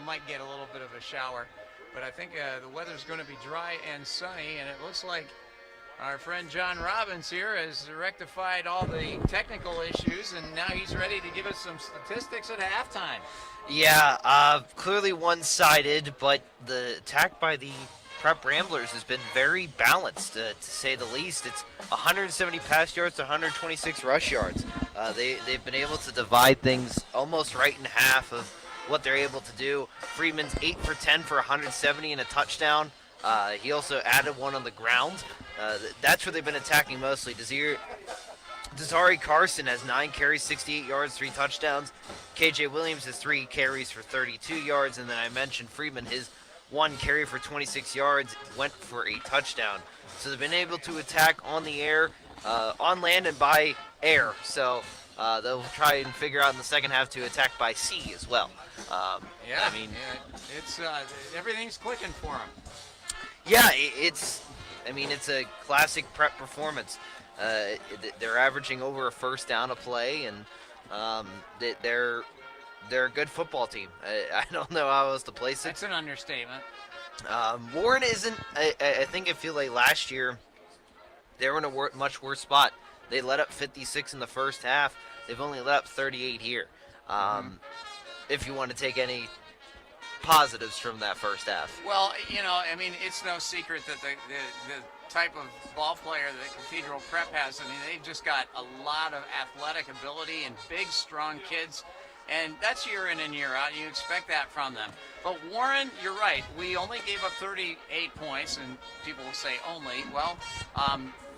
might get a little bit of a shower, but I think the weather's going to be dry and sunny, and it looks like our friend John Robbins here has rectified all the technical issues, and now he's ready to give us some statistics at halftime. Yeah, clearly one-sided, but the attack by the Prep Ramblers has been very balanced, to say the least. It's 170 pass yards to 126 rush yards. They've been able to divide things almost right in half of what they're able to do. Freeman's 8 for 10 for 170 and a touchdown. He also added one on the ground. That's where they've been attacking mostly. Desari Carson has 9 carries, 68 yards, 3 touchdowns. KJ Williams has 3 carries for 32 yards. And then I mentioned Freeman, his 1 carry for 26 yards went for a touchdown. So they've been able to attack on the air, on land, and by air. So they'll try and figure out in the second half to attack by sea as well. It's everything's clicking for them. Yeah, it's a classic Prep performance. They're averaging over a first down a play, and they're a good football team. I don't know how else to place it. That's an understatement. Warren isn't. I feel like last year they were in a much worse spot. They let up 56 in the first half. They've only let up 38 here. If you want to take any positives from that first half. Well, it's no secret that the type of ball player that Cathedral Prep has, they've just got a lot of athletic ability and big, strong kids. And that's year in and year out. You expect that from them. But Warren, you're right. We only gave up 38 points, and people will say only. Well,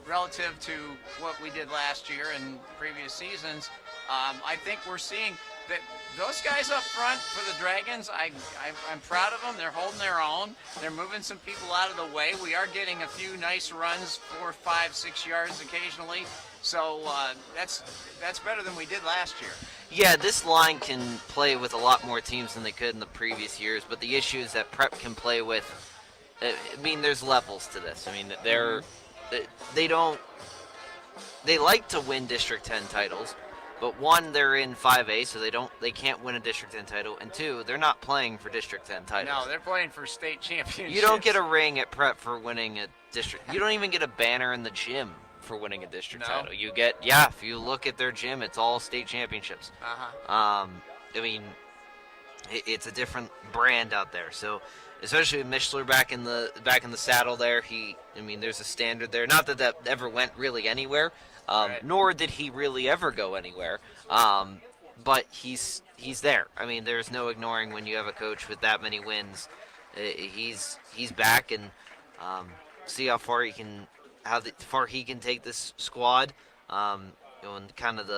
relative to what we did last year and previous seasons, I think we're seeing that those guys up front for the Dragons, I'm proud of them. They're holding their own. They're moving some people out of the way. We are getting a few nice runs, 4, 5, 6 yards occasionally. So that's better than we did last year. Yeah, this line can play with a lot more teams than they could in the previous years, but the issue is that Prep can play with, there's levels to this. They like to win District 10 titles, but one, they're in 5A, so they can't win a District 10 title, and two, they're not playing for District 10 titles. No, they're playing for state championships. You don't get a ring at Prep for winning a district. You don't even get a banner in the gym for winning a district title. You get, if you look at their gym, it's all state championships. It's a different brand out there. So, especially with Mishler back in the saddle there, there's a standard there. Not that ever went really anywhere, nor did he really ever go anywhere. But he's there. There's no ignoring when you have a coach with that many wins. He's back, and see how far he can take this squad. And kind of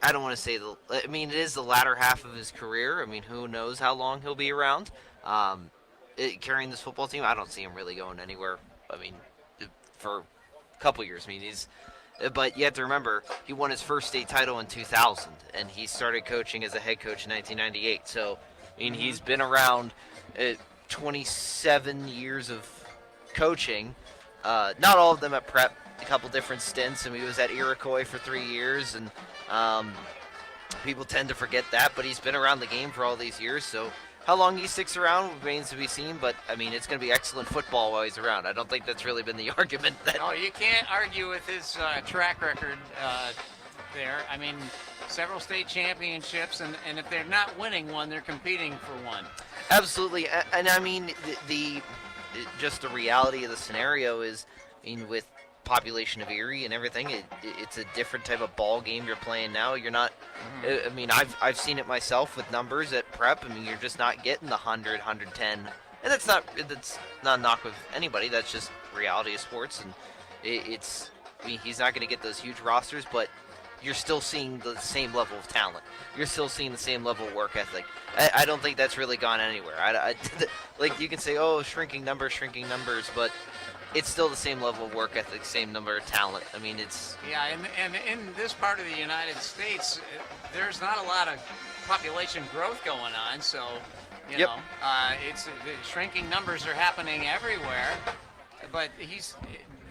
I don't want to say it is the latter half of his career. Who knows how long he'll be around carrying this football team. I don't see him really going anywhere. For a couple years. But you have to remember, he won his first state title in 2000, and he started coaching as a head coach in 1998. So, he's been around 27 years of coaching. Not all of them at Prep, a couple different stints. He was at Iroquois for 3 years, and people tend to forget that, but he's been around the game for all these years, so how long he sticks around remains to be seen, but, it's going to be excellent football while he's around. I don't think that's really been the argument. No, you can't argue with his track record there. Several state championships, and if they're not winning one, they're competing for one. Absolutely, and just the reality of the scenario is, with population of Erie and everything, it's a different type of ball game you're playing now. You're not. I've seen it myself with numbers at Prep. You're just not getting the 100, 110, and that's not a knock with anybody. That's just reality of sports, and he's not going to get those huge rosters, but you're still seeing the same level of talent. You're still seeing the same level of work ethic. I don't think that's really gone anywhere. Like you can say, shrinking numbers, but it's still the same level of work ethic, same number of talent. It's... Yeah, and in this part of the United States, there's not a lot of population growth going on, so, the shrinking numbers are happening everywhere. But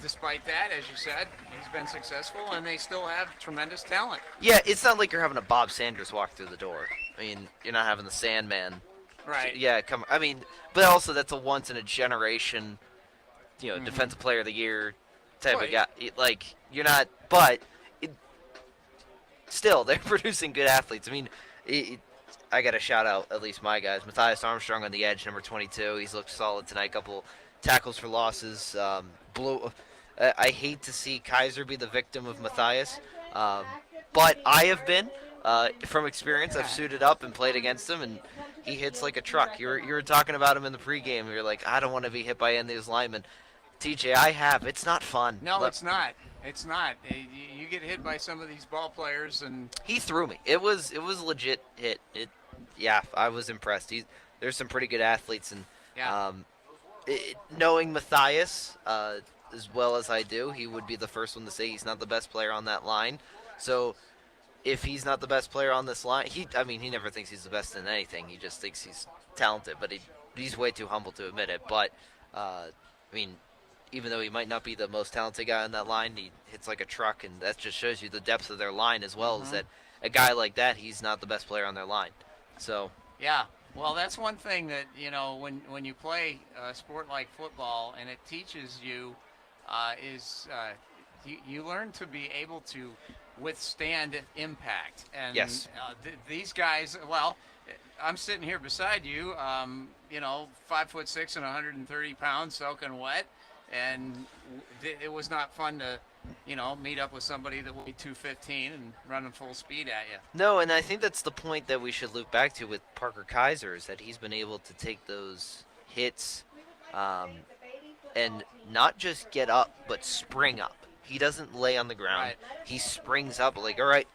despite that, as you said, he's been successful, and they still have tremendous talent. Yeah, it's not like you're having a Bob Sanders walk through the door. You're not having the Sandman Right. Yeah, come. I mean, but also that's a once in a generation, Mhm. defensive player of the year type Well, of guy. Like you're not, but it, still they're producing good athletes. I mean, I got to shout out at least my guys. Matthias Armstrong on the edge, number 22. He's looked solid tonight. Couple tackles for losses. I hate to see Kaiser be the victim of Matthias, um, but I have been. From experience, I've suited up and played against him, and he hits like a truck. You were talking about him in the pregame. You're like, I don't want to be hit by any of these linemen. TJ, I have. It's not fun. no, it's not. It's not. You get hit by some of these ball players, and He threw me. It was a legit hit. Yeah, I was impressed. There's some pretty good athletes, and yeah. knowing Matthias as well as I do, he would be the first one to say he's not the best player on that line. So if he's not the best player on this line, he never thinks he's the best in anything. He just thinks he's talented, but he's way too humble to admit it. But I mean, even though he might not be the most talented guy on that line, he hits like a truck, and that just shows you the depth of their line as well. Is that a guy like that, he's not the best player on their line. So Yeah, well, that's one thing that when you play a sport like football, and it teaches you you learn to be able to withstand impact. And Yes. these guys, well, I'm sitting here beside you, 5'6" and 130 pounds, soaking wet, and it was not fun to meet up with somebody that weighed 215 and running full speed at you. no, and I think that's the point that we should loop back to with Parker Kaiser, is that he's been able to take those hits, and not just get up, but spring up. He doesn't lay on the ground. Right. He springs up like, all right,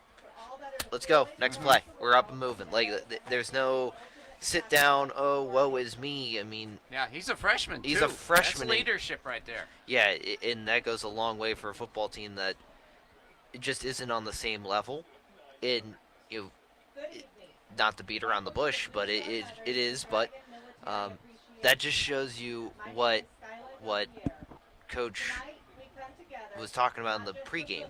let's go. Next play. We're up and moving. Like, there's no sit down, oh, woe is me. I mean, Yeah, he's a freshman. He's too. a freshman. That's leadership right there. yeah, and that goes a long way for a football team that it just isn't on the same level. And, not to beat around the bush, but it is. But that just shows you what Coach was talking about in the pregame,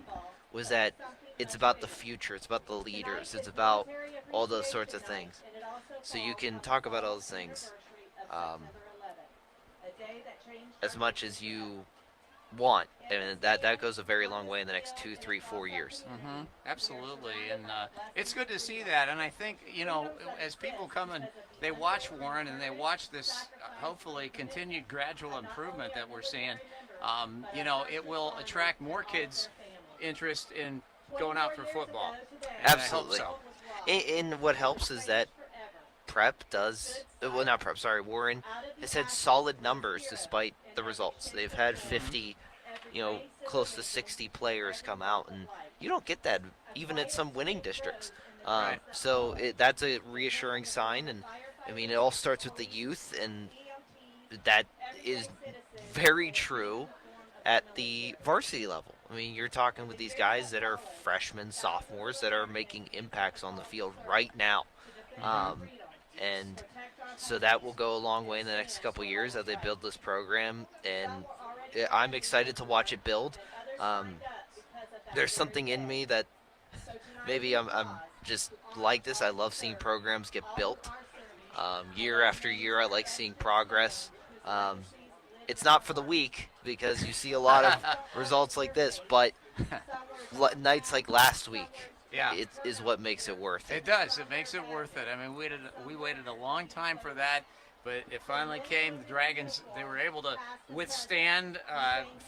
was that it's about the future, it's about the leaders, it's about all those sorts of things. So you can talk about all those things as much as you want, and that goes a very long way in the next 2, 3, 4 years. Absolutely, and it's good to see that. And I think as people come and they watch Warren and they watch this hopefully continued gradual improvement that we're seeing, it will attract more kids' interest in going out for football. And Absolutely. I hope so. And what helps is that Warren has had solid numbers despite the results. They've had 50, close to 60 players come out, and you don't get that even at some winning districts. Right. So that's a reassuring sign, and I mean, it all starts with the youth, and that is very true at the varsity level. I mean, you're talking with these guys that are freshmen, sophomores, that are making impacts on the field right now. And so that will go a long way in the next couple years as they build this program, and I'm excited to watch it build. There's something in me that maybe I'm just like this. I love seeing programs get built year after year. I like seeing progress. It's not for the weak, because you see a lot of results like this, but nights like last week, Yeah. it is what makes it worth it. It does. It makes it worth it. I mean, we waited a long time for that, but it finally came. The Dragons, they were able to withstand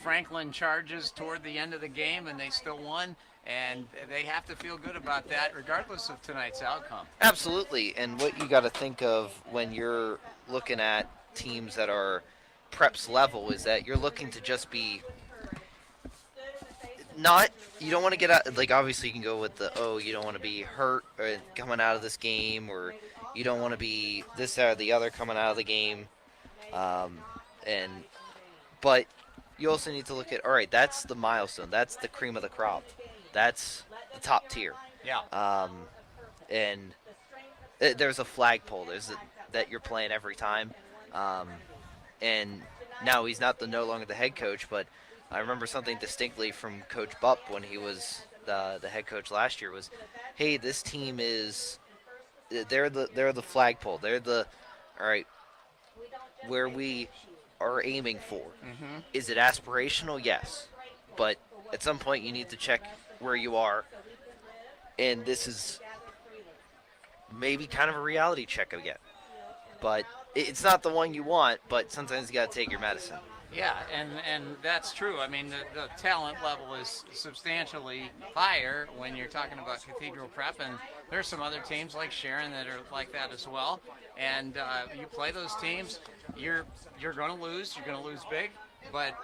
Franklin charges toward the end of the game, and they still won. And they have to feel good about that, regardless of tonight's outcome. Absolutely, and what you got to think of when you're looking at teams that are Preps level is that you're looking to just be you don't want to get out, like, obviously you can go with you don't want to be hurt or coming out of this game, or you don't want to be this or the other coming out of the game, but you also need to look at, all right, that's the milestone, that's the cream of the crop, that's the top tier. Yeah. And there's a flagpole, that you're playing every time, and now he's not no longer the head coach, but I remember something distinctly from Coach Bupp when he was the head coach last year was, hey, this team they're the flagpole. They're all right, where we are aiming for. Mm-hmm. Is it aspirational? Yes. But at some point, you need to check where you are. And this is maybe kind of a reality check again. But it's not the one you want, but sometimes you got to take your medicine. Yeah, and that's true. I mean, the talent level is substantially higher when you're talking about Cathedral Prep, and there's some other teams like Sharon that are like that as well. And you play those teams, you're going to lose. You're going to lose big, but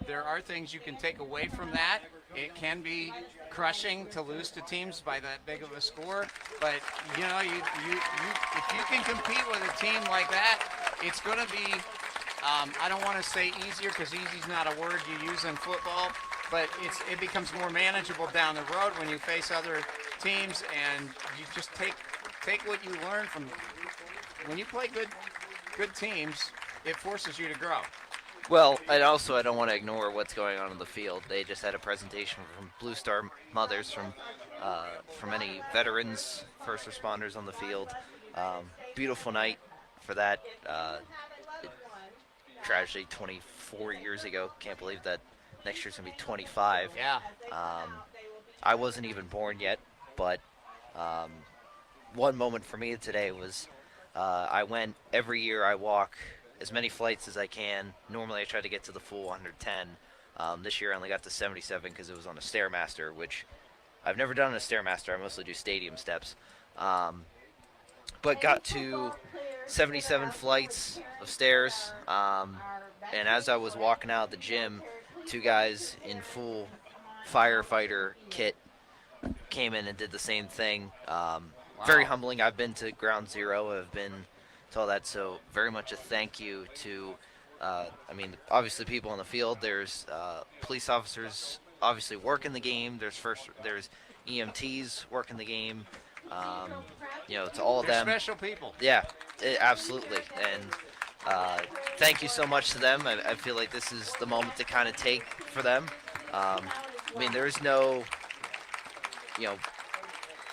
there are things you can take away from that. It can be crushing to lose to teams by that big of a score, but you know, you if you can compete with a team like that, it's going to be. I don't want to say easier because easy is not a word you use in football, but it becomes more manageable down the road when you face other teams, and you just take what you learn from when you play good teams. It forces you to grow. Well, and also I don't want to ignore what's going on in the field. They just had a presentation from Blue Star Mothers, from any veterans, first responders on the field. Beautiful night for that. Tragedy 24 years ago. Can't believe that next year's gonna be 25. Yeah. I wasn't even born yet, but one moment for me today was I went every year. I walk as many flights as I can. Normally, I try to get to the full 110. This year, I only got to 77 because it was on a Stairmaster, which I've never done on a Stairmaster. I mostly do stadium steps. But got to 77 flights of stairs. And as I was walking out of the gym, two guys in full firefighter kit came in and did the same thing. Very humbling. I've been to Ground Zero. I've been to all that. So very much a thank you to, obviously people on the field. There's police officers obviously working the game. There's EMTs working the game. To all of They're them. special people. Yeah, absolutely. And thank you so much to them. I feel like this is the moment to kind of take for them. There is no,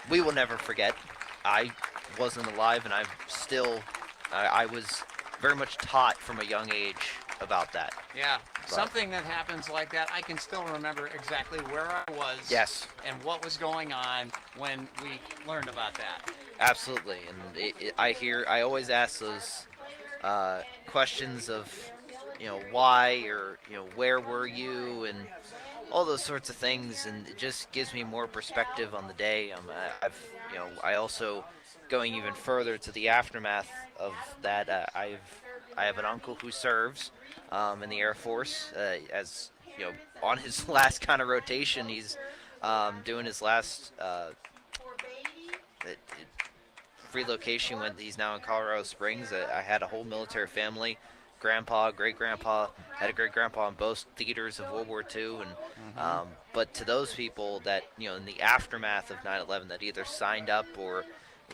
we will never forget. I wasn't alive, and I was very much taught from a young age about that. Yeah, something that happens like that, I can still remember exactly where I was. Yes. And what was going on when we learned about that. Absolutely, and I always ask those questions of, why, or where were you, and all those sorts of things, and it just gives me more perspective on the day. I also, going even further to the aftermath of that, I have an uncle who serves in the Air Force, as on his last kind of rotation. He's doing his last relocation when he's now in Colorado Springs. I had a whole military family. Grandpa, great-grandpa, had a great-grandpa in both theaters of World War II. And but to those people that, in the aftermath of 9/11, that either signed up or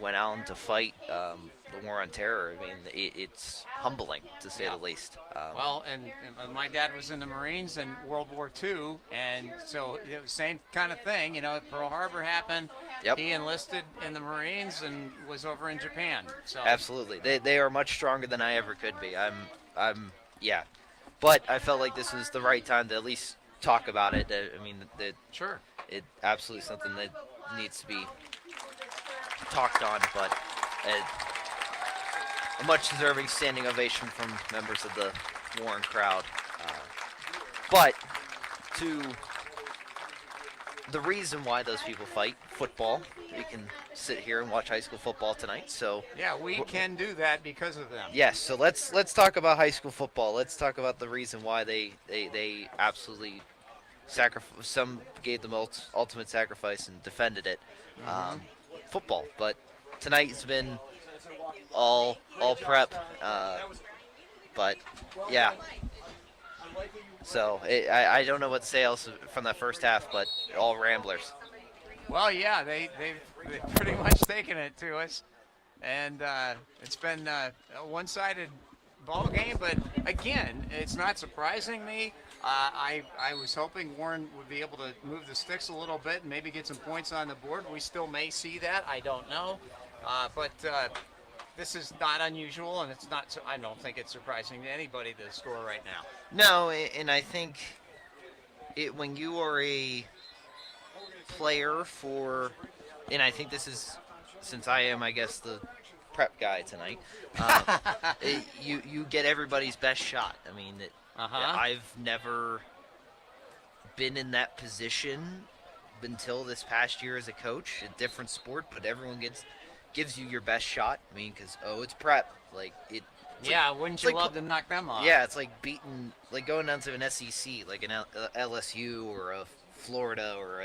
went out to fight the war on terror, it's humbling, to say the least. And my dad was in the Marines in World War II, and so it was the same kind of thing. Pearl Harbor happened. Yep. He enlisted in the Marines and was over in Japan. So Absolutely, they are much stronger than I ever could be. Yeah, but I felt like this was the right time to at least talk about it. Sure. It absolutely something that needs to be talked on, but a much deserving standing ovation from members of the Warren crowd. But to the reason why those people fight, football, we can sit here and watch high school football tonight. So yeah, we can do that because of them. yes, so let's talk about high school football. Let's talk about the reason why they absolutely sacrifice. Some gave the ultimate sacrifice and defended it. Football, but tonight's been all prep. But yeah. So I don't know what to say else from that first half, but all Ramblers. Well, yeah, they've pretty much taken it to us, and it's been a one-sided ball game. But again, it's not surprising me. I was hoping Warren would be able to move the sticks a little bit and maybe get some points on the board. We still may see that. I don't know. But this is not unusual, and it's not. I don't think it's surprising to anybody the score right now. No, and I think when you are a player for, and I think this is, since I am, I guess, the prep guy tonight, you get everybody's best shot. I mean, I've never been in that position until this past year as a coach, a different sport, but everyone gives you your best shot. I mean, because it's prep, like it. Yeah, wouldn't you love to knock them off? Yeah, it's like going down to an SEC, like an LSU or a Florida or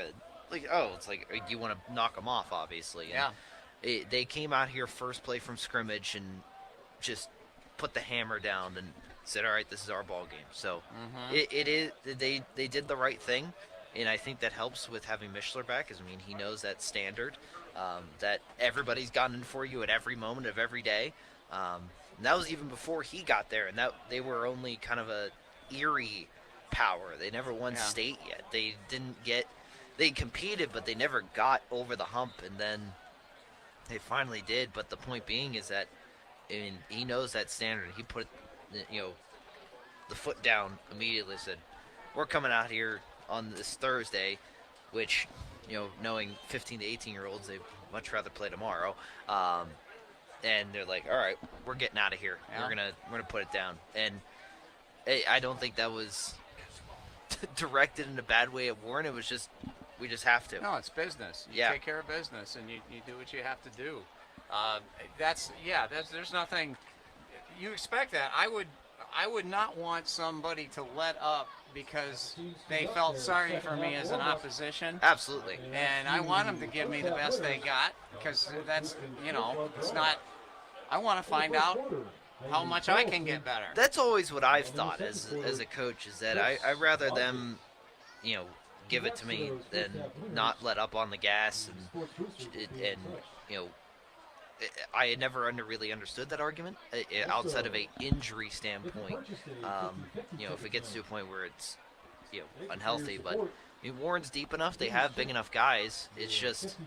it's like you want to knock them off, obviously. And they came out here first play from scrimmage and just put the hammer down and said, all right, this is our ball game. So it is, they did the right thing. And I think that helps with having Mishler back. I mean, he knows that standard, that everybody's gotten in for you at every moment of every day. And that was even before he got there, and that they were only kind of a Erie power. They never won state yet. They competed, but they never got over the hump, and then they finally did. But the point being is that, I mean, he knows that standard. He put, the foot down immediately. Said, "We're coming out here on this Thursday," which, knowing 15 to 18-year-olds, they much rather play tomorrow. And they're like, all right, we're getting out of here. Yeah. We're gonna put it down. And I don't think that was directed in a bad way at Warren. It was just, we just have to. No, it's business. You take care of business, and you do what you have to do. There's nothing. You expect that. I would not want somebody to let up because they felt sorry for me as an opposition. Absolutely. And I want them to give me the best they got, because that's, it's not. I want to find out how much I can get better. That's always what I've thought as a coach, is that I'd rather them, give it to me than not let up on the gas. And I had never really understood that argument outside of a injury standpoint. If it gets to a point where it's unhealthy, but Warren's deep enough. They have big enough guys. It's just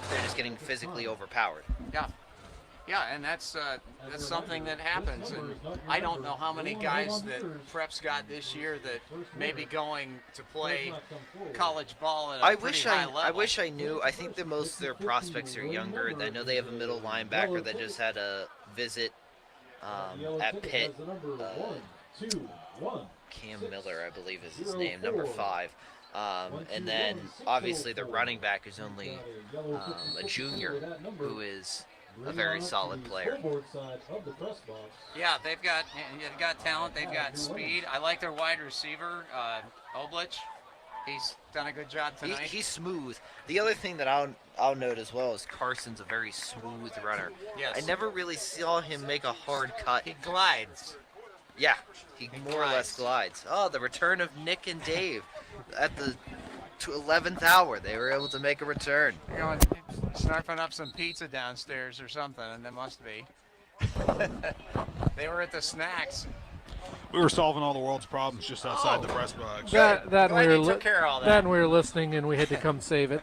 they're just getting physically overpowered. Yeah, and that's something that happens. And I don't know how many guys that Prep's got this year that may be going to play college ball at a pretty high level. I wish I knew. I think that most of their prospects are younger. I know they have a middle linebacker that just had a visit at Pitt. Cam Miller, I believe, is his name, number 5. And then, obviously, the running back is only a junior, who is a very solid player. Yeah, they've got talent. They've got speed. I like their wide receiver, Oblich. He's done a good job tonight. He's smooth. The other thing that I'll note as well is Carson's a very smooth runner. Yes. I never really saw him make a hard cut. He glides. Yeah, he more or less glides. Oh, the return of Nick and Dave at the 11th hour. They were able to make a return. They're going snarfing up some pizza downstairs or something, and there must be. They were at the snacks. We were solving all the world's problems just outside the press box. That took care of all that. That we were listening, and we had to come save it.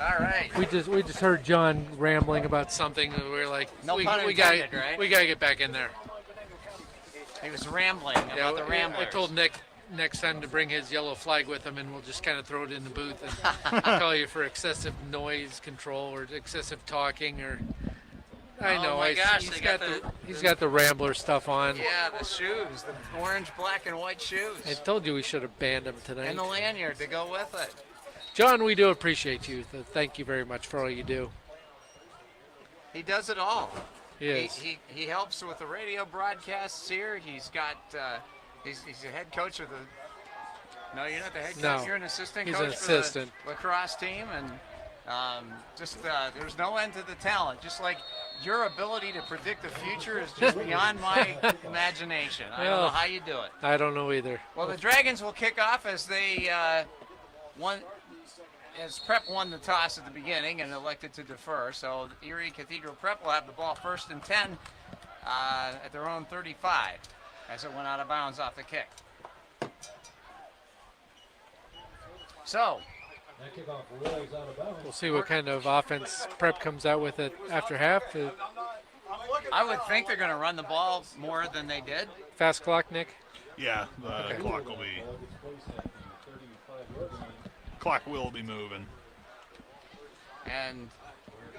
All right. We just heard John rambling about something, and we were like, no we pun intended, right? We gotta get back in there. He was rambling about the Ramblers. I told Nick next time to bring his yellow flag with him, and we'll just kind of throw it in the booth and call you for excessive noise control or excessive talking or. I know. My gosh, he's got the Rambler stuff on. Yeah, the shoes, the orange, black, and white shoes. I told you we should have banned him tonight. And the lanyard to go with it. John, we do appreciate you. Thank you very much for all you do. He does it all. He He helps with the radio broadcasts here. He's got. He's the head coach of the. No, you're not the head coach. No, You're an assistant he's coach an assistant. for the lacrosse team, and there's no end to the talent. Just like your ability to predict the future is just beyond my imagination. I don't know how you do it. I don't know either. Well, the Dragons will kick off as they won. As Prep won the toss at the beginning and elected to defer, so Erie Cathedral Prep will have the ball 1st and 10 at their own 35 as it went out of bounds off the kick. So, We'll see what kind of offense Prep comes out with it after half. I would think they're going to run the ball more than they did. Fast clock, Nick. Yeah, the clock will be moving. And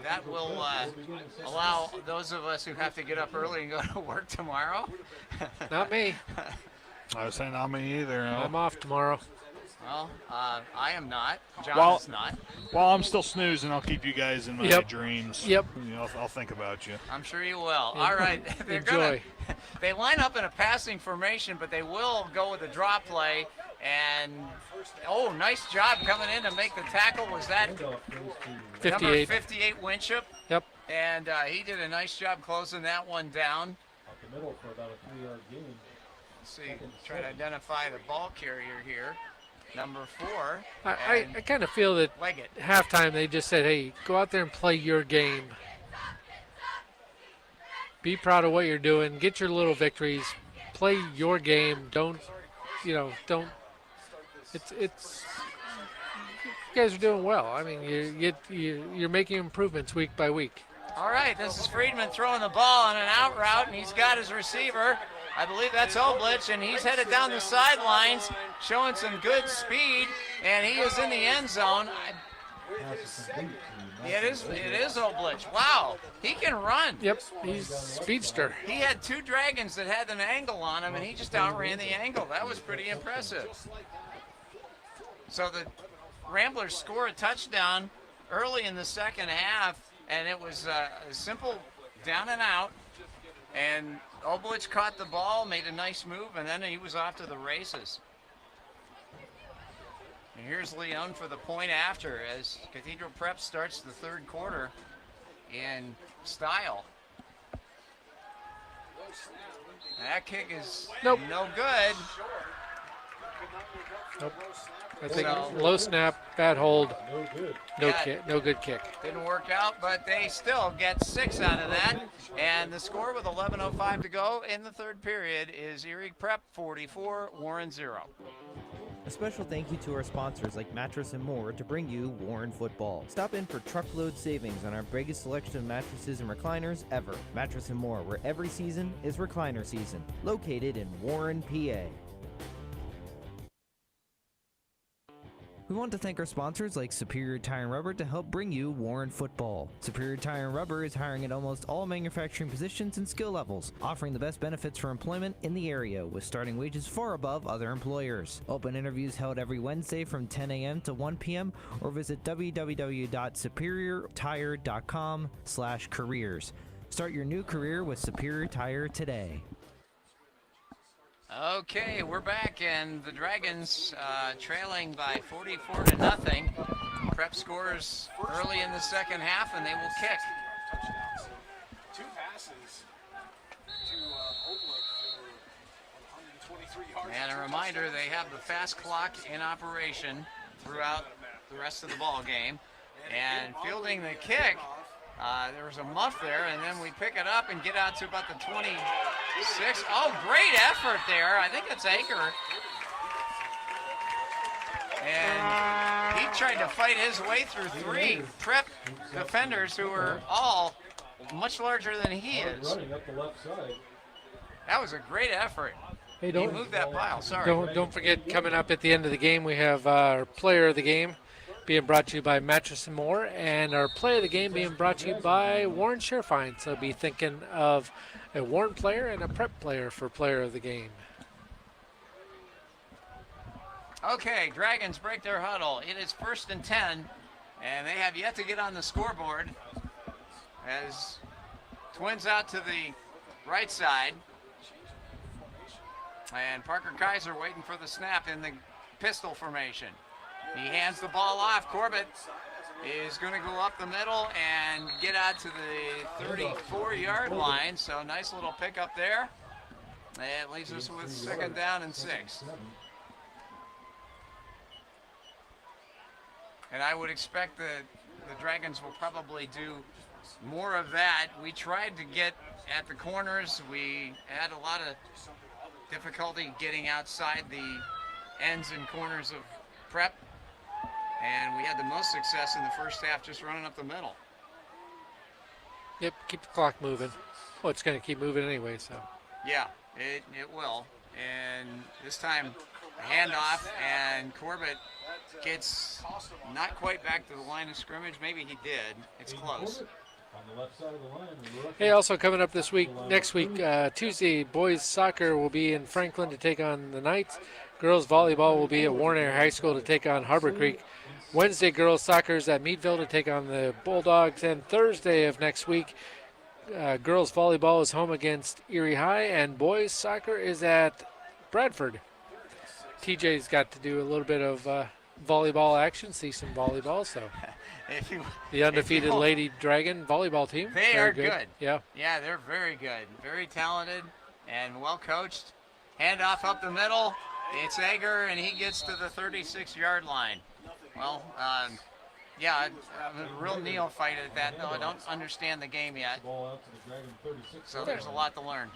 that will allow those of us who have to get up early and go to work tomorrow. Not me. I was saying not me either. I'm off tomorrow. Well, I am not. John is not. While I'm still snoozing, I'll keep you guys in my dreams. Yep. You know, I'll think about you. I'm sure you will. All right. Enjoy. They line up in a passing formation, but they will go with a draw play. And, nice job coming in to make the tackle. Was that 58. number 58 Winship? Yep. And he did a nice job closing that one down. Let's see, try to identify the ball carrier here. Number 4. I kind of feel that Leggett. halftime they just said, hey, go out there and play your game. Be proud of what you're doing. Get your little victories. Play your game. Don't. It's. You guys are doing well. I mean, you're making improvements week by week. All right, this is Friedman throwing the ball on an out route, and he's got his receiver. I believe that's Oblich, and he's headed down the sidelines, showing some good speed, and he is in the end zone. It is Oblich. Wow, he can run. Yep, he's a speedster. He had 2 Dragons that had an angle on him, and he just outran the angle. That was pretty impressive. So the Ramblers score a touchdown early in the second half, and it was a simple down and out. And Oblich caught the ball, made a nice move, and then he was off to the races. And here's Leon for the point after as Cathedral Prep starts the third quarter in style. That kick is no good. Nope. I think low snap, bad hold, no good kick. Didn't work out, but they still get 6 out of that. And the score with 11:05 to go in the third period is Erie Prep 44, Warren 0. A special thank you to our sponsors like Mattress & More to bring you Warren Football. Stop in for truckload savings on our biggest selection of mattresses and recliners ever. Mattress & More, where every season is recliner season. Located in Warren, PA. We want to thank our sponsors like Superior Tire and Rubber to help bring you Warren Football. Superior Tire and Rubber is hiring at almost all manufacturing positions and skill levels, offering the best benefits for employment in the area with starting wages far above other employers. Open interviews held every Wednesday from 10 a.m. to 1 p.m. or visit www.superiortire.com/careers. Start your new career with Superior Tire today. Okay, we're back, and the Dragons trailing by 44-0. Prep scores early in the second half, and they will kick. 2 passes to Oblich for 123 yards. And a reminder, they have the fast clock in operation throughout the rest of the ball game. And fielding the kick, there was a muff there, and then we pick it up and get out to about the 26. Oh, great effort there. I think it's Aker. And he tried to fight his way through 3 Prep defenders who are all much larger than he is. That was a great effort. Hey, He moved that pile, sorry. Don't forget, coming up at the end of the game, we have our player of the game being brought to you by Mattress & More, and our play of the game being brought to you by Warren Surefine. So be thinking of a Warren player and a Prep player for player of the game. Okay, Dragons break their huddle. It is 1st and 10, and they have yet to get on the scoreboard as Twins out to the right side. And Parker Kaiser waiting for the snap in the pistol formation. He hands the ball off. Corbett is going to go up the middle and get out to the 34-yard line. So nice little pickup there. It leaves us with 2nd down and 6. And I would expect that the Dragons will probably do more of that. We tried to get at the corners. We had a lot of difficulty getting outside the ends and corners of Prep. And we had the most success in the first half just running up the middle. Yep, keep the clock moving. Well, it's going to keep moving anyway, so. Yeah, it will. And this time, a handoff, and Corbett gets not quite back to the line of scrimmage. Maybe he did. It's close. Hey, also coming up next week, Tuesday, boys soccer will be in Franklin to take on the Knights. Girls volleyball will be at Warren Air High School to take on Harbor Creek. Wednesday, girls soccer is at Meadville to take on the Bulldogs. And Thursday of next week, girls volleyball is home against Erie High, and boys soccer is at Bradford. TJ's got to do a little bit of volleyball action, see some volleyball. So the undefeated Lady Dragon volleyball team. They very are good. Yeah. Yeah, they're very good. Very talented and well coached. Handoff up the middle. It's Egger, and he gets to the 36-yard line. Well, yeah, I'm a real neophyte at that. No, I don't understand the game yet. So there's a lot to learn.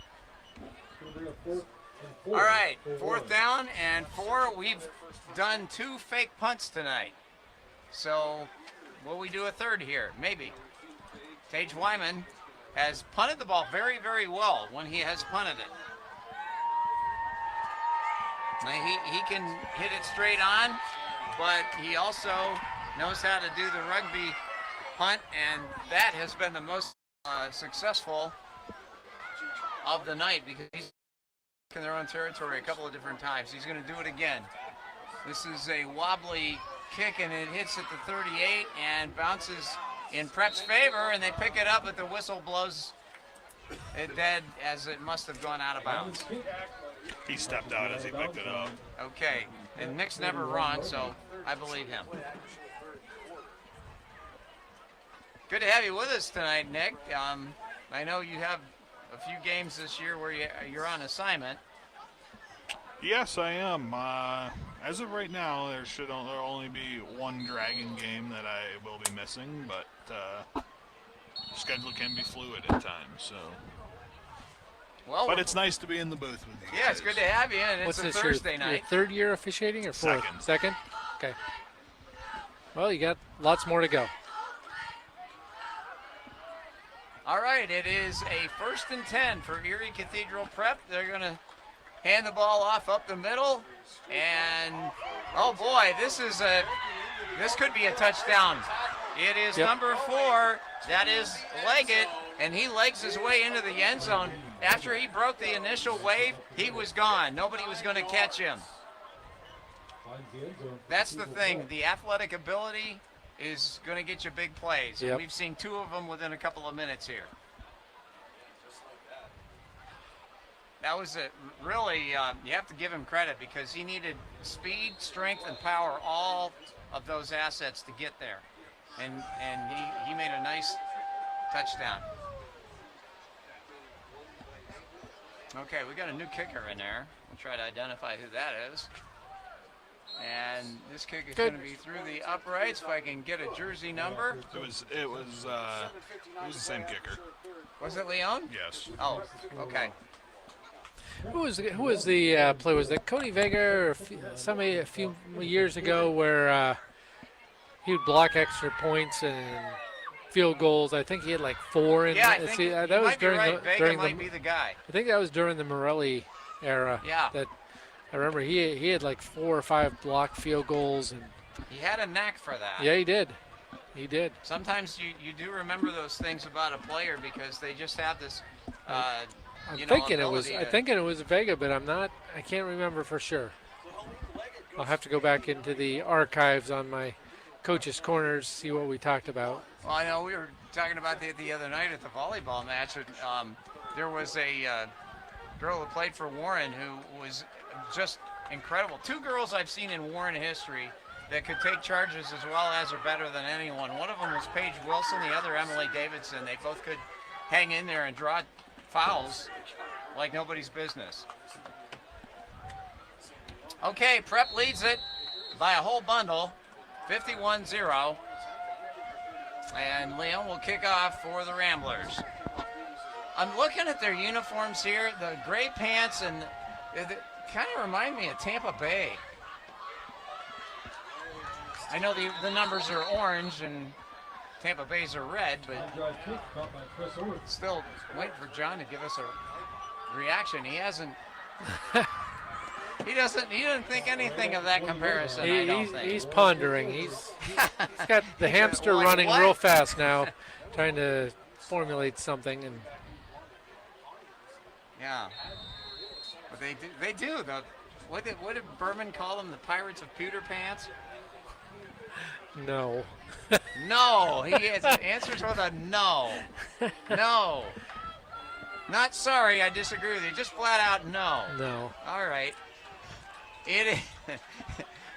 All right, 4th down and 4. We've done 2 fake punts tonight. So will we do a third here? Maybe. Tage Wyman has punted the ball very, very well when he has punted it. Now he can hit it straight on, but he also knows how to do the rugby punt, and that has been the most successful of the night because he's in their own territory a couple of different times. He's going to do it again. This is a wobbly kick, and it hits at the 38 and bounces in Prep's favor, and they pick it up, but the whistle blows it dead as it must have gone out of bounds. He stepped out as he picked it up. Okay, and Nick's never wrong, so I believe him. Good to have you with us tonight, Nick. I know you have a few games this year where you're on assignment. Yes, I am. As of right now, there'll only be one Dragon game that I will be missing, but schedule can be fluid at times. So, Well, but it's nice to be in the booth with you. yeah, it's good to have you, and What's it's a this, Thursday your night. third year officiating or fourth? Second. Okay. Well, you got lots more to go. All right, it is a 1st and 10 for Erie Cathedral Prep. They're going to hand the ball off up the middle, and oh boy, this could be a touchdown. It is number 4. That is Leggett, and he legs his way into the end zone. After he broke the initial wave, he was gone. Nobody was going to catch him. That's the thing. The athletic ability is going to get you big plays. Yep. We've seen 2 of them within a couple of minutes here. That was really, you have to give him credit because he needed speed, strength, and power, all of those assets to get there. And he made a nice touchdown. Okay, we got a new kicker in there. We'll try to identify who that is. And this kick is going to be through the uprights. If I can get a jersey number. It was the same kicker. Was it Leon? Yes. Oh, okay. Who was the player? Was it Cody Vega or somebody a few years ago where he would block extra points and field goals? I think he had like 4. Yeah, I think that you was might be during right. the Vega might be the guy. I think that was during the Morelli era. Yeah. That I remember he had like 4 or 5 blocked field goals, and He had a knack for that. yeah, he did. He did. Sometimes you do remember those things about a player because they just have this. I'm you know, thinking it was. ability I'm thinking it was Vega, but I'm not. I can't remember for sure. I'll have to go back into the archives on my coach's corners, see what we talked about. Well, I know we were talking about the other night at the volleyball match. There was a girl who played for Warren who was just incredible. 2 girls I've seen in Warren history that could take charges as well as or better than anyone. One of them was Paige Wilson, the other Emily Davidson. They both could hang in there and draw fouls like nobody's business. Okay, Prep leads it by a whole bundle, 51-0. And Leon will kick off for the Ramblers. I'm looking at their uniforms here, the gray pants, and they kind of remind me of Tampa Bay. I know the numbers are orange and Tampa Bay's are red, but still waiting for John to give us a reaction. He hasn't. He doesn't think anything of that comparison. I don't think. He's pondering. He's got the hamster like, running what? real fast now, trying to formulate something. And Yeah. But they do. What did Berman call them? The Pirates of Pewter Pants? no, No. He answers with a no. No. Not sorry, I disagree with you. Just flat out no. no. All right. It is.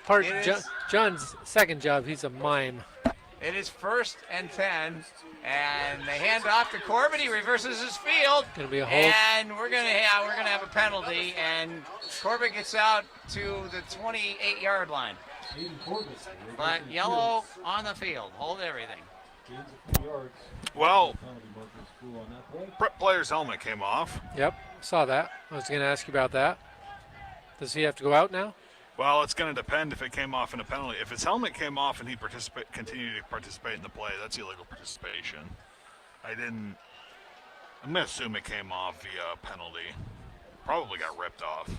It is- John's second job. He's a mime. It is 1st and 10, and they hand off to Corbett. He reverses his field, Gonna be a hold. and we're gonna have a penalty, and Corbett gets out to the 28-yard line. But yellow on the field, hold everything. Well, prep player's helmet came off. Yep, saw that. I was going to ask you about that. Does he have to go out now? Well, it's going to depend if it came off in a penalty. If his helmet came off and he continued to participate in the play, that's illegal participation. I'm going to assume it came off via penalty. Probably got ripped off.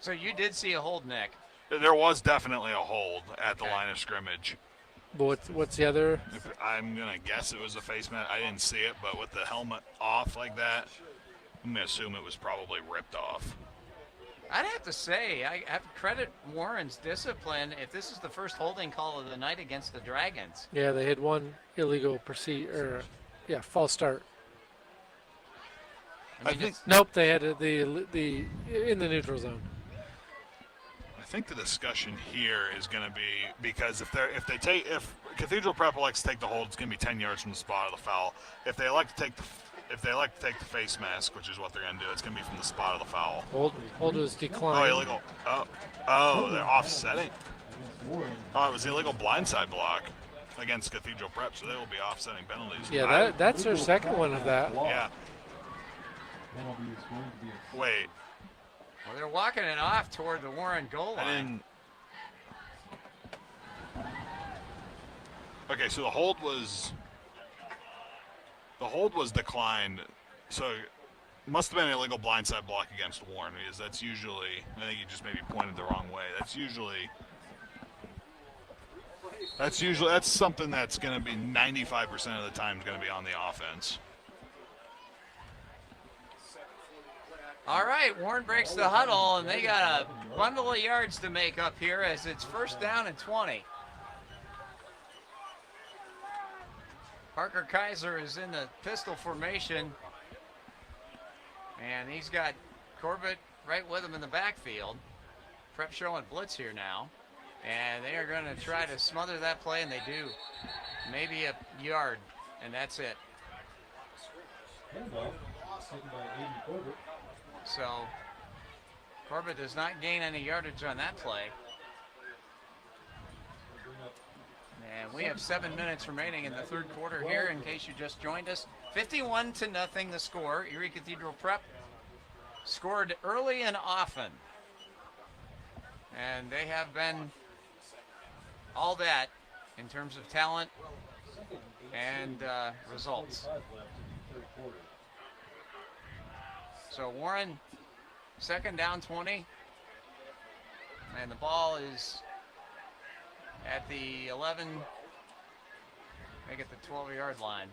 So you did see a hold, Nick. There was definitely a hold at the Okay. line of scrimmage. But what's the other? I'm going to guess it was a face mask. I didn't see it, but with the helmet off like that, I'm going to assume it was probably ripped off. I'd have to say, I have to credit Warren's discipline if this is the first holding call of the night against the Dragons. Yeah, they had one illegal false start. I mean, think- Nope, they had the in the neutral zone. I think the discussion here is going to be because if Cathedral Prep elects to take the hold, it's going to be 10 yards from the spot of the foul. If they elect to take the face mask, which is what they're going to do, it's going to be from the spot of the foul. Hold was Oh, declined. illegal. Oh, they're offsetting. Oh, it was illegal blindside block against Cathedral Prep, so they will be offsetting penalties. Yeah, that's their second one of that. Yeah. Wait, well, they're walking it off toward the Warren goal I line. didn't. Okay, so the hold was declined, so it must have been an illegal blindside block against Warren, because that's usually, I think you just maybe pointed the wrong way. That's something that's going to be 95% of the time going to be on the offense. All right, Warren breaks the huddle, and they got a bundle of yards to make up here as it's 1st down and 20. Parker Kaiser is in the pistol formation, and he's got Corbett right with him in the backfield. Prep showing blitz here now, and they are going to try to smother that play, and they do. Maybe a yard, and that's it. So Corbett does not gain any yardage on that play. And we have 7 minutes remaining in the 3rd quarter here, in case you just joined us. 51-0 the score. Erie Cathedral Prep scored early and often. And they have been all that in terms of talent and results. So Warren, 2nd down 20. And the ball is at the 11, make it the 12-yard line.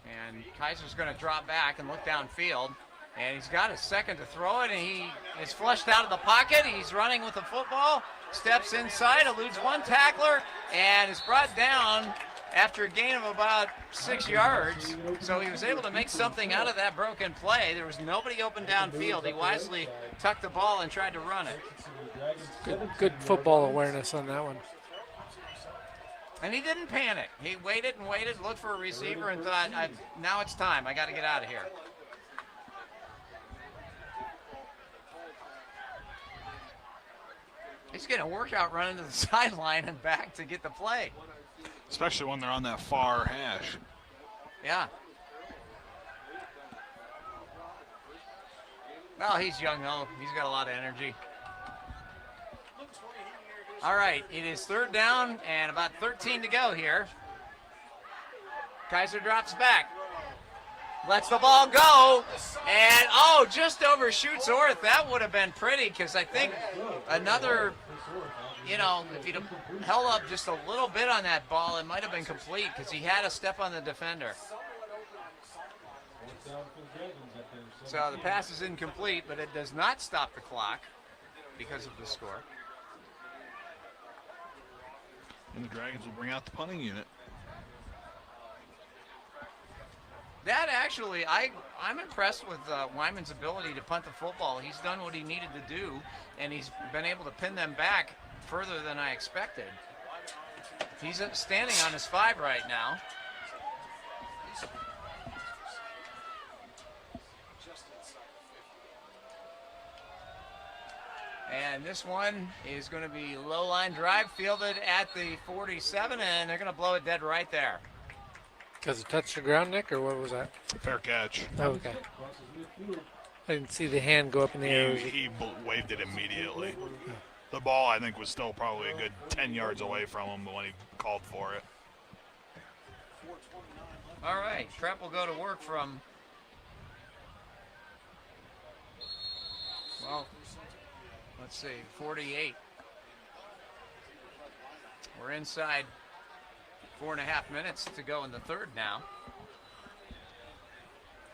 And Kaiser's going to drop back and look downfield. And he's got a second to throw it, and he is flushed out of the pocket. He's running with the football, steps inside, eludes one tackler, and is brought down after a gain of about 6 yards. So he was able to make something out of that broken play. There was nobody open downfield. He wisely tucked the ball and tried to run it. Good football awareness on that one. And he didn't panic. He waited and waited, looked for a receiver, and thought, now it's time. I got to get out of here. He's getting a workout running to the sideline and back to get the play. Especially when they're on that far hash. Yeah. Well, he's young though. He's got a lot of energy. All right, it is third down and about 13 to go here. Kaiser drops back. Lets the ball go, and just overshoots Orth. That would have been pretty, because I think another, if he'd have held up just a little bit on that ball, it might have been complete, because he had a step on the defender. So the pass is incomplete, but it does not stop the clock because of the score. And the Dragons will bring out the punting unit. That actually, I'm impressed with Wyman's ability to punt the football. He's done what he needed to do, and he's been able to pin them back further than I expected. He's standing on his 5 right now. And this one is going to be low line drive, fielded at the 47, and they're going to blow it dead right there. Because it touched the ground, Nick, or what was that? Fair catch. Oh, okay. I didn't see the hand go up in the air. He waved it immediately. The ball, I think, was still probably a good 10 yards away from him when he called for it. All right, Prep will go to work from, let's see, 48. We're inside 4.5 minutes to go in the third now.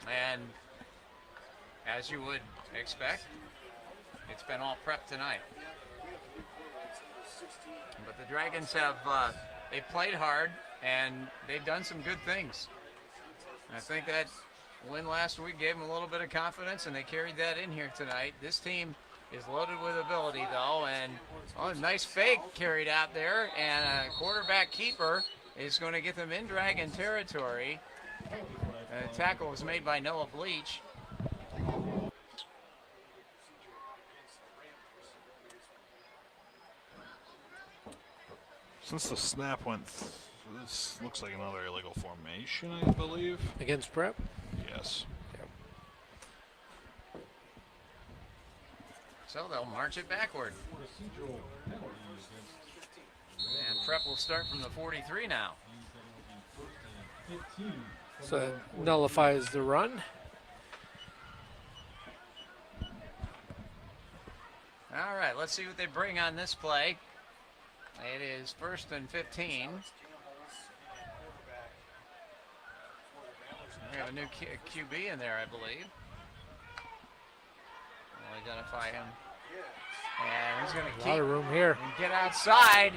And as you would expect, it's been all Prep tonight. But the Dragons have, they've played hard, and they've done some good things. I think that win last week gave them a little bit of confidence, and they carried that in here tonight. This team is loaded with ability, though, and a nice fake carried out there, and a quarterback keeper is going to get them in Dragon territory. The tackle was made by Noah Bleach. Since the snap went, this looks like another illegal formation, I believe. Against Prep? Yes. So they'll march it backward. And Prep will start from the 43 now. So that nullifies the run. All right, let's see what they bring on this play. It is 1st and 15. We have a new QB in there, I believe. We'll identify him. And he's going to A lot of room here. and get outside.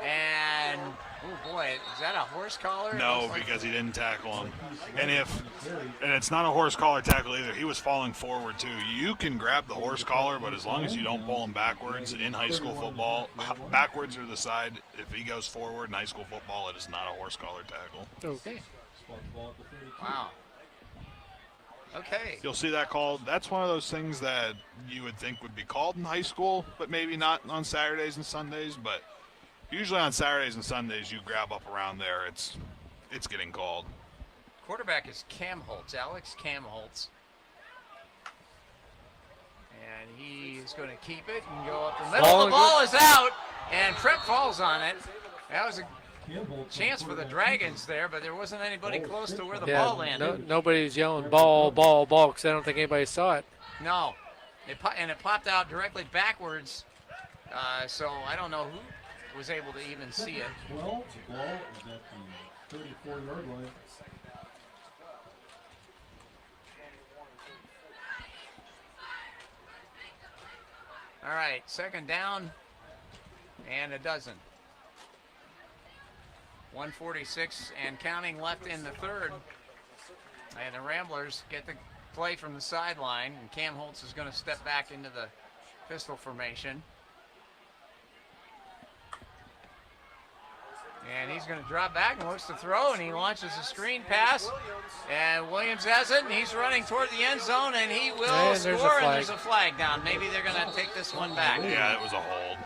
And, oh boy, is that a horse collar? It No, looks like- because he didn't tackle him. And it's not a horse collar tackle either. He was falling forward too. You can grab the horse collar, but as long as you don't pull him backwards in high school football, backwards or the side, if he goes forward in high school football, it is not a horse collar tackle. Okay. Wow. Okay. You'll see that called. That's one of those things that you would think would be called in high school, but maybe not on Saturdays and Sundays. But usually on Saturdays and Sundays, you grab up around there. It's getting called. Quarterback is Cam Holtz, Alex Cam Holtz. And he is going to keep it and go up the middle. The ball is out, and Prep falls on it. That was a chance for the Dragons there, but there wasn't anybody close to where the ball landed. Nobody's yelling ball, ball, ball, because I don't think anybody saw it. No. It popped out directly backwards, so I don't know who was able to even see it. 12, the ball is at the 34-yard line. All right, 2nd down, and a dozen. 1:46 and counting left in the third. And the Ramblers get the play from the sideline, and Cam Holtz is going to step back into the pistol formation. And he's going to drop back and looks to throw, and he launches a screen pass. And Williams has it, and he's running toward the end zone, and he will And there's a score, and flag. there's a flag down. Maybe they're going to take this one back. Yeah, it was a hold.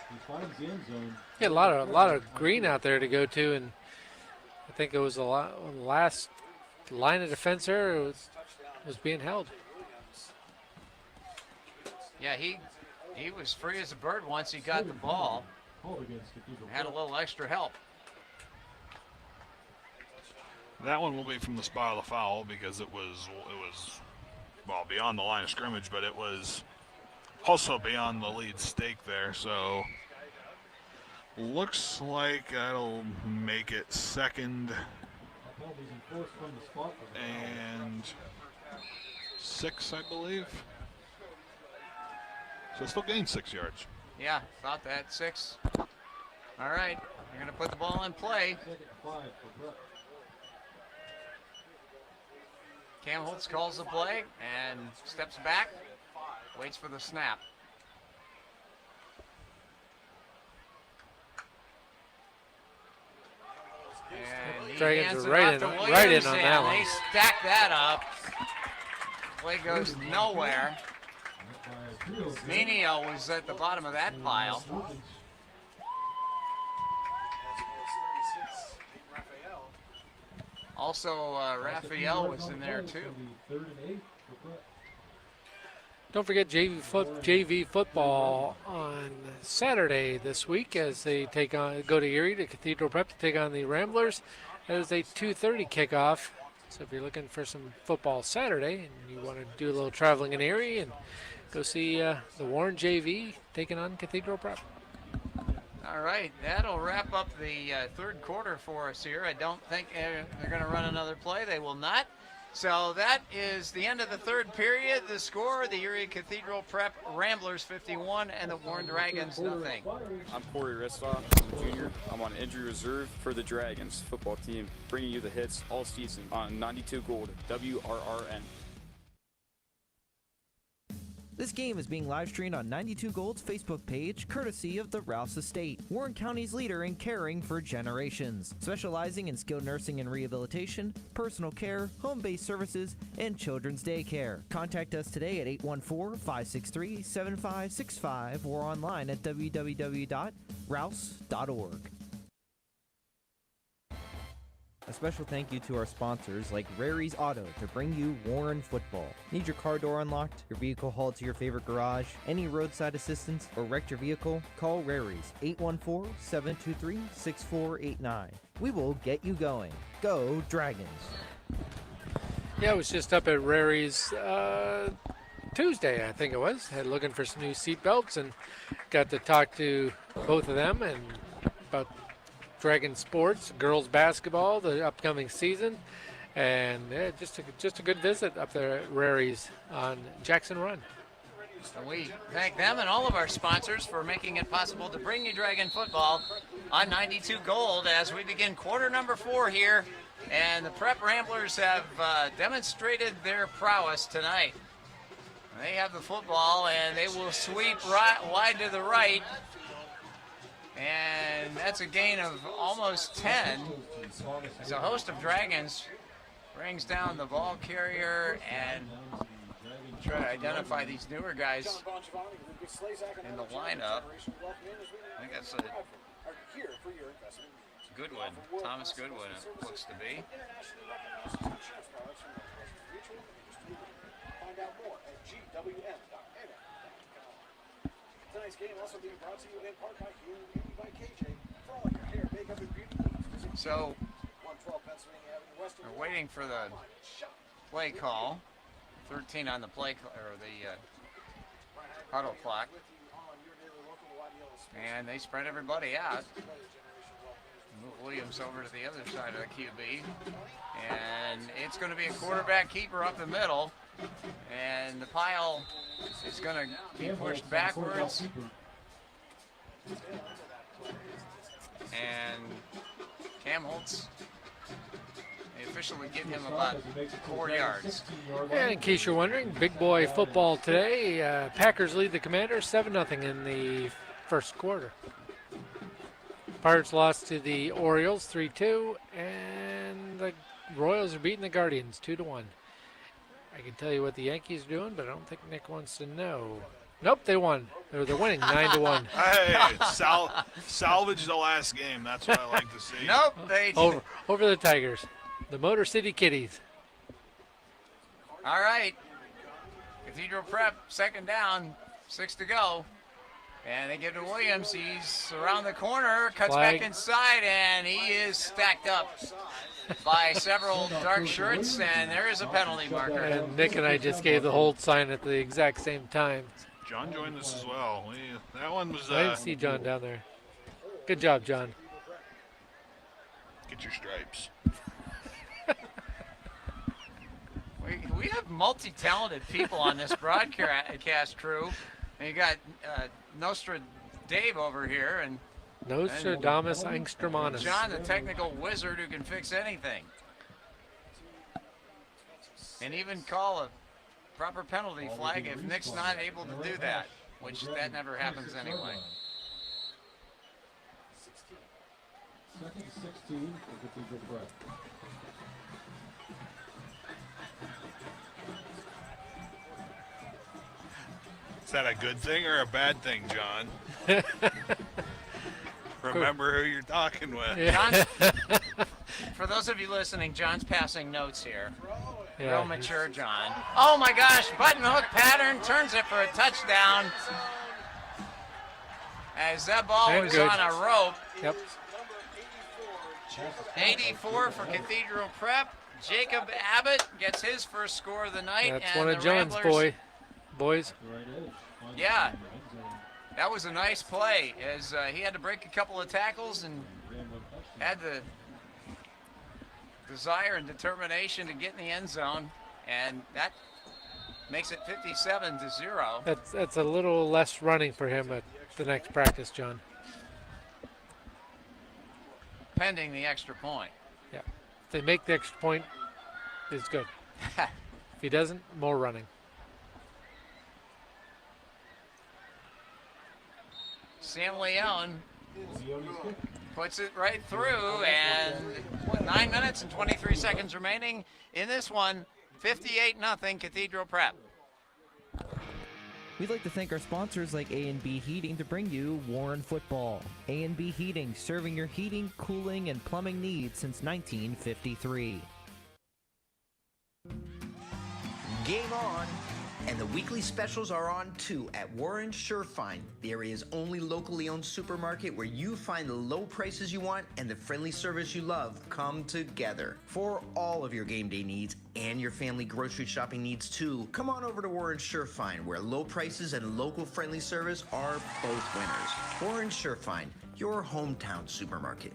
He finds the end zone. Yeah, a lot of green out there to go to, and I think it was the last line of defense there was being held. Yeah, he was free as a bird once he got the ball. Called against Cathedral Had a Prep. little extra help. That one will be from the spot of the foul because it was well beyond the line of scrimmage, but it was also beyond the lead stake there. So looks like that'll make it second Penalties enforced from the spot for the foul. and 6, I believe. So still gained 6 yards. Yeah, thought that. 6. All right, you're going to put the ball in play. Second and 5 for Prep. Cam Holtz calls the play and steps back, waits for the snap. And he Dragons hands are it right off to in- Williams, right in on and that one. they stack that up. Play goes nowhere. By 3 of them. Menio was at the bottom of that pile. Wilkins. Also, Raphael was in there too. Third and 8 for Prep. Don't forget JV football on Saturday this week as they go to Erie to Cathedral Prep to take on the Ramblers. That is a 2:30 kickoff. So if you're looking for some football Saturday and you want to do a little traveling in Erie and go see the Warren JV taking on Cathedral Prep. All right, that'll wrap up the third quarter for us here. I don't think they're going to run another play. They will not. So that is the end of the third period. The score, the Erie Cathedral Prep Ramblers 51 and the Warren Dragons nothing. I'm Corey Restoff, I'm a junior. I'm on injury reserve for the Dragons football team, bringing you the hits all season on 92 Gold, WRRN. This game is being live streamed on 92 Gold's Facebook page, courtesy of the Rouse Estate, Warren County's leader in caring for generations, specializing in skilled nursing and rehabilitation, personal care, home-based services, and children's daycare. Contact us today at 814-563-7565 or online at www.rouse.org. A special thank you to our sponsors like Rary's Auto to bring you Warren Football. Need your car door unlocked, your vehicle hauled to your favorite garage, any roadside assistance, or wrecked your vehicle? Call Rary's 814-723-6489. We will get you going. Go Dragons! Yeah, I was just up at Rary's Tuesday, I think it was. Looking for some new seat belts and got to talk to both of them and about Dragon sports, girls basketball, the upcoming season, and yeah, just a good visit up there at Rary's on Jackson Run. And we thank them and all of our sponsors for making it possible to bring you Dragon football on 92 Gold as we begin quarter number 4 here. And the Prep Ramblers have demonstrated their prowess tonight. They have the football and they will sweep wide to the right. And that's a gain of almost 10 as a host of Dragons brings down the ball carrier and try to identify these newer guys in the lineup. I think that's a Goodwin, Thomas Goodwin it looks to be. Find out more at gwm.nl. Tonight's game also being brought to you in part by Hue Beauty by KJ. For all your hair, makeup, and beauty needs, visit So 112 Pennsylvania Avenue West. we're waiting for the play call. 13 on the play or the huddle clock. And they spread everybody out. Move Williams over to the other side of the QB. And it's going to be a quarterback keeper up the middle. And the pile is going to be pushed backwards. And Cam Holtz, they officially give him about 4 yards. And in case you're wondering, big boy football today. Packers lead the Commanders 7-0 in the first quarter. Pirates lost to the Orioles 3-2, and the Royals are beating the Guardians 2-1. I can tell you what the Yankees are doing, but I don't think Nick wants to know. Nope, they won. They're winning 9-1. Hey, salvage the last game. That's what I like to see. Nope, they Over the Tigers, the Motor City Kitties. All right. Cathedral Prep, second down, 6 to go. And they give to Williams. He's around the corner, cuts Flag. back inside, and he is stacked up by several dark shirts, and there is a penalty marker. And Nick and I just gave the hold sign at the exact same time. John joined us as well. That one was. I didn't see John down there. Good job, John. Get your stripes. We have multi-talented people on this broadcast crew. And you got Nostra Dave over here, and Nostradamus Angstrom. John, the technical wizard who can fix anything. And even call a proper penalty flag if Nick's not able to do that, which that never happens anyway. Second 16 for Cathedral Prep. Is that a good thing or a bad thing, John? Remember who you're talking with. John, for those of you listening, John's passing notes here. Yeah, Real mature John. Oh my gosh, button hook pattern, turns it for a touchdown. As that ball And was good. on a rope. Yep. 84 for Cathedral Prep. Jacob Abbott gets his first score of the night. That's and one of the John's Ramblers, boys. Right edge. On Yeah. the red zone. That was a nice play as he had to break a couple of tackles and Rambling touchdown. had the desire and determination to get in the end zone, and that makes it 57-0. That's a little less running for him at the next practice, John. Pending the extra point. Yeah. If they make the extra point, it's good. If he doesn't, more running. Sam Leone Leone's kick. puts it right through, and 9 minutes and 23 seconds remaining in this one. 58-0 Cathedral Prep. We'd like to thank our sponsors like A&B Heating to bring you Warren Football. A&B Heating, serving your heating, cooling, and plumbing needs since 1953. Game on! And the weekly specials are on too at Warren Surefine, the area's only locally owned supermarket where you find the low prices you want and the friendly service you love come together. For all of your game day needs and your family grocery shopping needs too, come on over to Warren Surefine, where low prices and local friendly service are both winners. Warren Surefine, your hometown supermarket.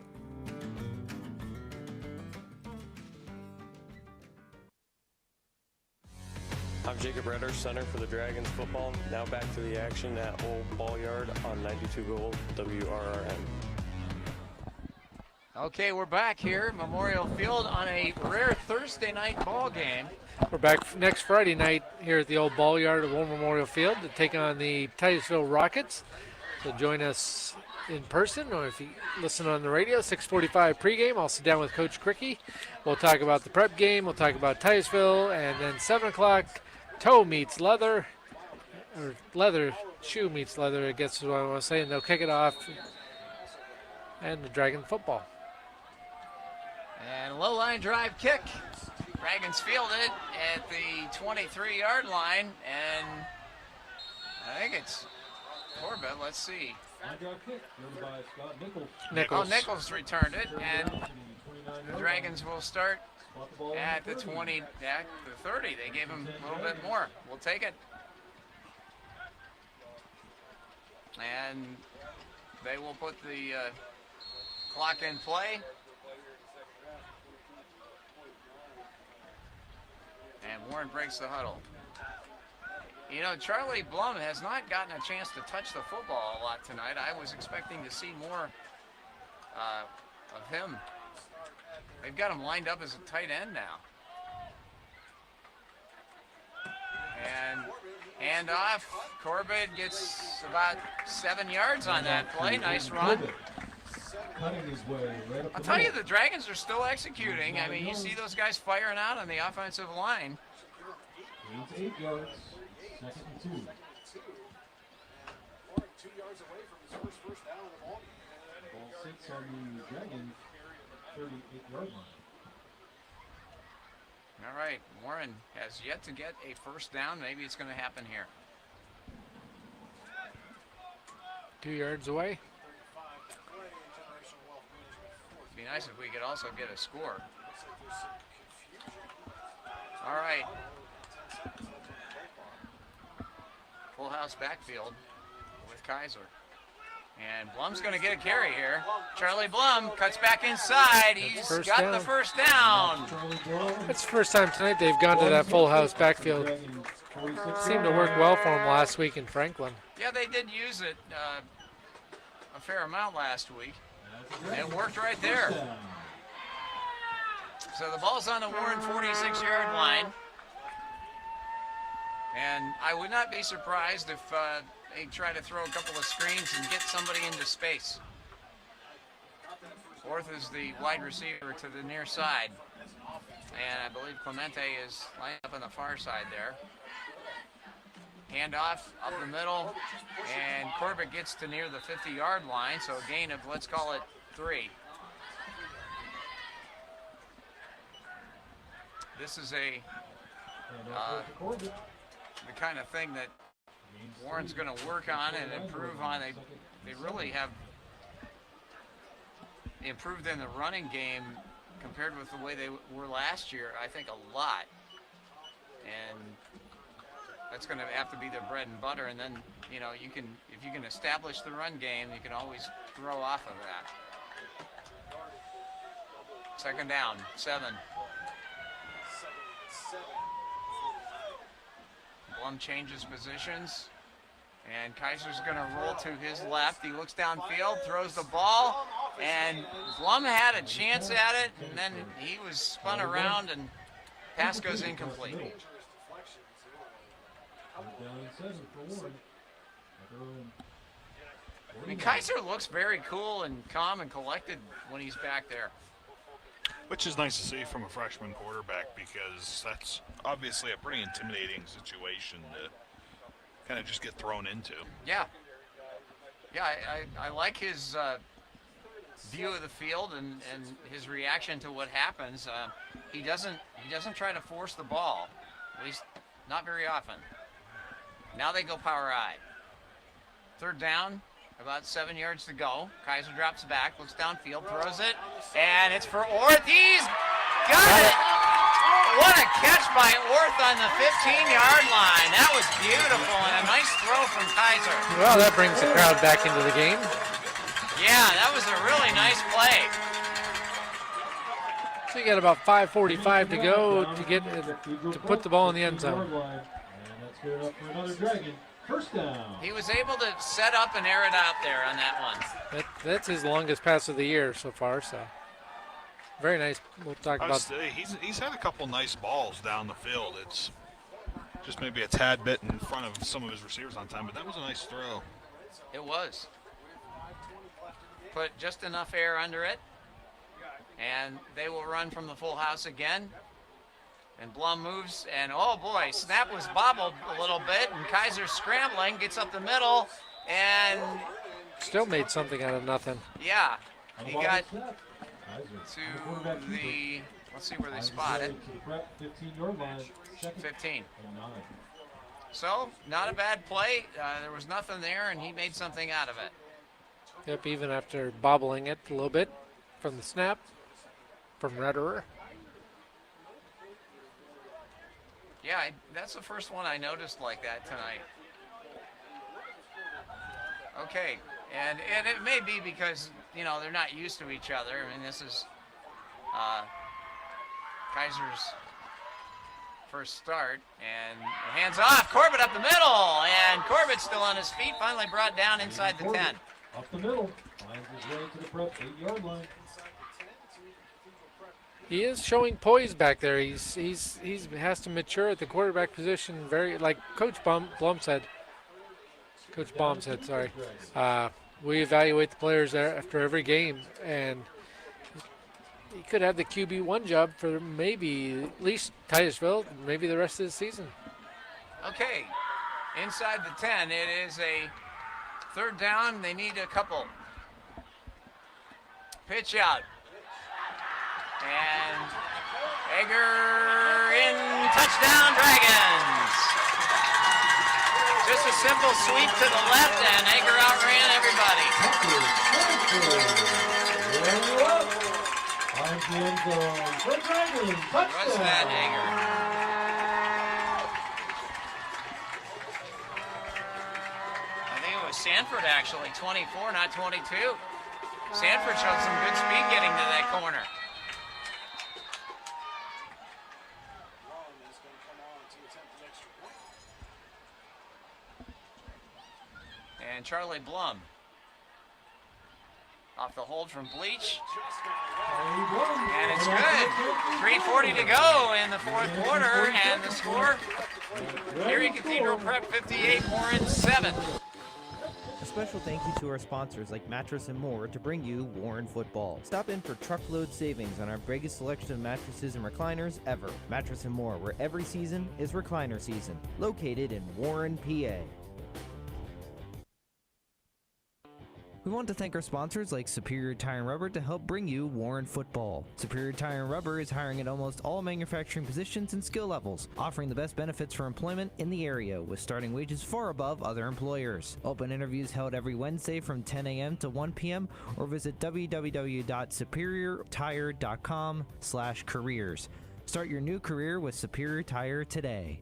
I'm Jacob Redder, center for the Dragons football. Now back to the action at Old Ball Yard on 92 Gold WRRM. Okay, we're back here, Memorial Field, on a rare Thursday night ball game. We're back next Friday night here at the old ball yard of Old Memorial Field to take on the Titusville Rockets. So join us in person, or if you listen on the radio, 6:45 pregame. I'll sit down with Coach Cricky. We'll talk about the prep game. We'll talk about Titusville, and then 7 o'clock, toe meets leather, or leather, shoe meets leather, I guess is what I want to say, and they'll kick it off, and the Dragon football. And a low line drive kick. Dragons field it at the 23-yard line, and I think it's Corbett. Let's see. Line drive kick. Given by Scott Nichols. Oh, Nichols returned it, and To the 29 the Dragons will start Spot the ball at the on 30. 20, at the 30. They gave him a little bit more. We'll take it. And they will put the clock in play. And Warren breaks the huddle. You know, Charlie Blum has not gotten a chance to touch the football a lot tonight. I was expecting to see more of him. They've got him lined up as a tight end now. And hand off. Corbett gets about 7 yards on that play. Nice run. Cutting his way right up I'll the tell you, middle. the Dragons are still executing. I mean, you see those guys firing out on the offensive line. Gains 8 yards. Second and 2. 2 yards away from his first down of the ball. Ball sits on the Dragons 38-yard line. All right, Warren has yet to get a first down. Maybe it's going to happen here. 2 yards away. It'd be nice if we could also get a score. All right. Full house backfield with Kaiser. And Blum's going to get a carry here. Charlie Blum cuts back inside. He's First got down. the first down. That's the first time tonight they've gone to that full house backfield. Seemed to work well for them last week in Franklin. Yeah, they did use it a fair amount last week. And it worked right there. So the ball's on the Warren 46-yard line. And I would not be surprised if they try to throw a couple of screens and get somebody into space. Orth is the wide receiver to the near side. And I believe Clemente is lined up on the far side there. Handoff up the middle. And Corbett gets to near the 50-yard line, so a gain of, let's call it, 3. This is the kind of thing that Warren's going to work on and improve on. They really have improved in the running game compared with the way they were last year, I think a lot. And that's going to have to be their bread and butter. And then, you know, you can, if you can establish the run game, you can always grow off of that. Second down, 7. Blum changes positions, and Kaiser's going to roll to his left. He looks downfield, throws the ball, and Blum had a chance at it, and then he was spun around, and pass goes incomplete. I mean, Kaiser looks very cool and calm and collected when he's back there. Which is nice to see from a freshman quarterback, because that's obviously a pretty intimidating situation to kind of just get thrown into. Yeah. Yeah, I like his view of the field and his reaction to what happens. He doesn't try to force the ball, at least not very often. Now they go power I. Third down. About 7 yards to go. Kaiser drops back, looks downfield, throws it, and it's for Orth. He's got it! What a catch by Orth on the 15-yard line. That was beautiful, and a nice throw from Kaiser. Well, that brings the crowd back into the game. Yeah, that was a really nice play. So you got about 5:45 to go to put the ball in the end zone. And that's good enough for another Dragon. First down. He was able to set up and air it out there on that one. That's his longest pass of the year so far, so very nice. We'll talk about. He's had a couple nice balls down the field. It's just maybe a tad bit in front of some of his receivers on time, but that was a nice throw. It was. Put just enough air under it, and they will run from the full house again. And Blum moves, and oh boy, snap was bobbled a little bit, and Kaiser scrambling, gets up the middle, and Still made something out of nothing. yeah, he got to the, let's see where they spot it, 15-yard line. 15. So, not a bad play. There was nothing there, and he made something out of it. Yep, even after bobbling it a little bit from the snap from Redderer. Yeah, that's the first one I noticed like that tonight. Okay, and it may be because, you know, they're not used to each other. I mean, this is Kaiser's first start, and hands off, Corbett up the middle, and Corbett's still on his feet, finally brought down inside the 10. Up the middle, finds his way to the prep 8-yard line. He is showing poise back there. He has to mature at the quarterback position. Very, like Coach Baum said. Coach Baum said, sorry. We evaluate the players there after every game, and he could have the QB1 job for maybe at least Titusville, maybe the rest of the season. Okay, inside the 10, it is a third down. They need a couple. Pitch out. And Egger in, touchdown Dragons. Just a simple sweep to the left, and Egger outran everybody. What's that, Egger? I think it was Sanford, actually. 24, not 22. Sanford showed some good speed getting to that corner. And Charlie Blum off the hold from Bleach. And it's good. 3:40 to go in the fourth quarter, and the score, Erie Cathedral Prep 58, Warren 7. A special thank you to our sponsors like Mattress and More to bring you Warren Football. Stop in for truckload savings on our biggest selection of mattresses and recliners ever. Mattress and More, where every season is recliner season. Located in Warren, PA. We want to thank our sponsors like Superior Tire and Rubber to help bring you Warren Football. Superior Tire and Rubber is hiring at almost all manufacturing positions and skill levels, offering the best benefits for employment in the area with starting wages far above other employers. Open interviews held every Wednesday from 10 a.m. to 1 p.m. or visit www.superiortire.com/careers. Start your new career with Superior Tire today.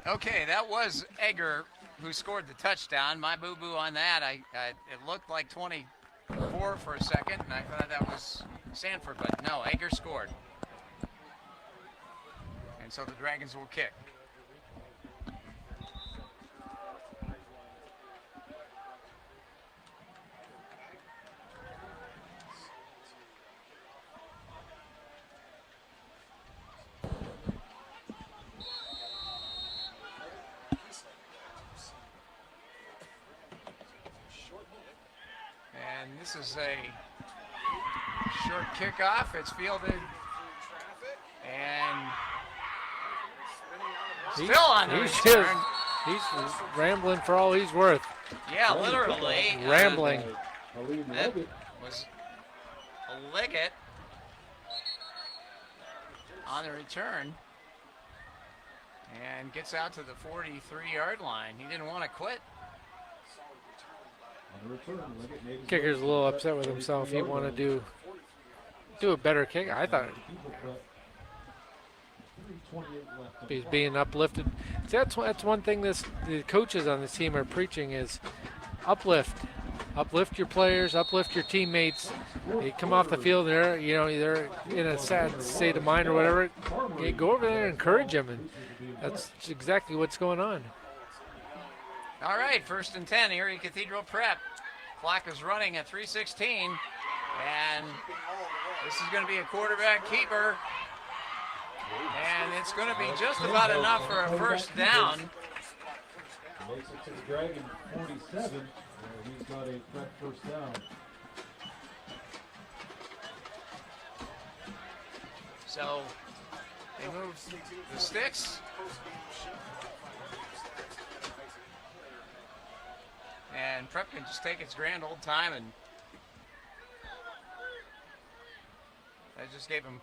Okay, that was Egger who scored the touchdown. My boo-boo on that, it looked like 24 for a second, and I thought that was Sanford, but no, Egger scored. And so the Dragons will kick. And this is a short kickoff. It's fielded and still on the return. He's rambling for all he's worth. Yeah, literally. Rambling. That was a Liggett on the return and gets out to the 43-yard line. He didn't want to quit. Kicker's a little upset with himself. He wanted to do a better kick. I thought he's being uplifted. See, that's one thing the coaches on this team are preaching is uplift. Uplift your players, uplift your teammates. They come off the field, they're in a sad state of mind or whatever. You go over there and encourage them, and that's exactly what's going on. All right, 1st and 10, Erie Cathedral Prep. Clock is running at 3:16, and this is going to be a quarterback keeper, and it's going to be just about enough for a first down. Makes it to the Dragon 47. He's got a prep first down. So they move the sticks. And Prep can just take its grand old time, and that just gave him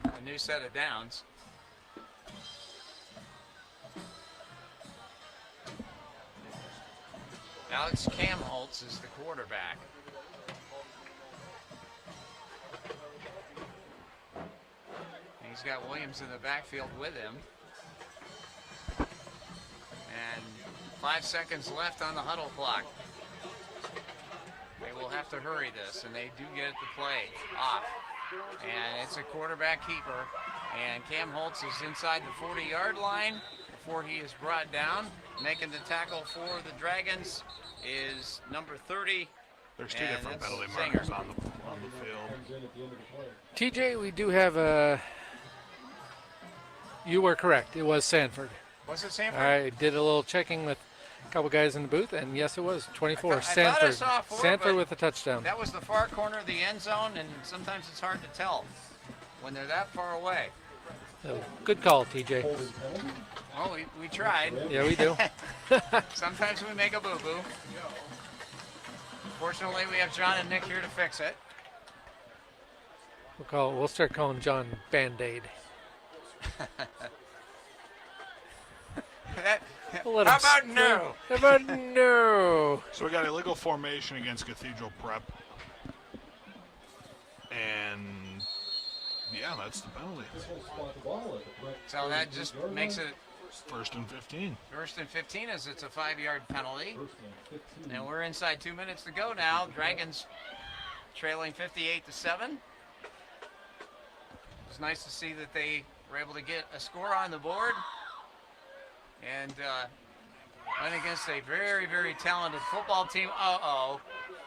a new set of downs. Alex Kamholtz is the quarterback. And he's got Williams in the backfield with him. And 5 seconds left on the huddle clock. They will have to hurry this, and they do get the play off. And it's a quarterback keeper. And Kamholtz is inside the 40-yard line before he is brought down. Making the tackle for the Dragons is number 30. There's two different penalty markers on the field. TJ, we do have a. You were correct. It was Sanford. Was it Sanford? I did a little checking with a couple guys in the booth, and yes, it was 24. I Sanford. thought I saw 4, Sanford with a touchdown. That was the far corner of the end zone, and sometimes it's hard to tell when they're that far away. Oh, good call, TJ. Well, we tried. Yeah, we do. Sometimes we make a boo-boo. Fortunately, we have John and Nick here to fix it. We'll start calling John Band-Aid. We'll let How him about no? How about no? So we got illegal formation against Cathedral Prep. And yeah, that's the penalty. Spot the ball at the Prep So that just 38-yard makes line. it First and 15. first and 15 as it's a 5-yard penalty. First and 15. And we're inside 2 minutes to go now. Dragons trailing 58-7. It's nice to see that they were able to get a score on the board. And went against a very, very talented football team. Uh-oh.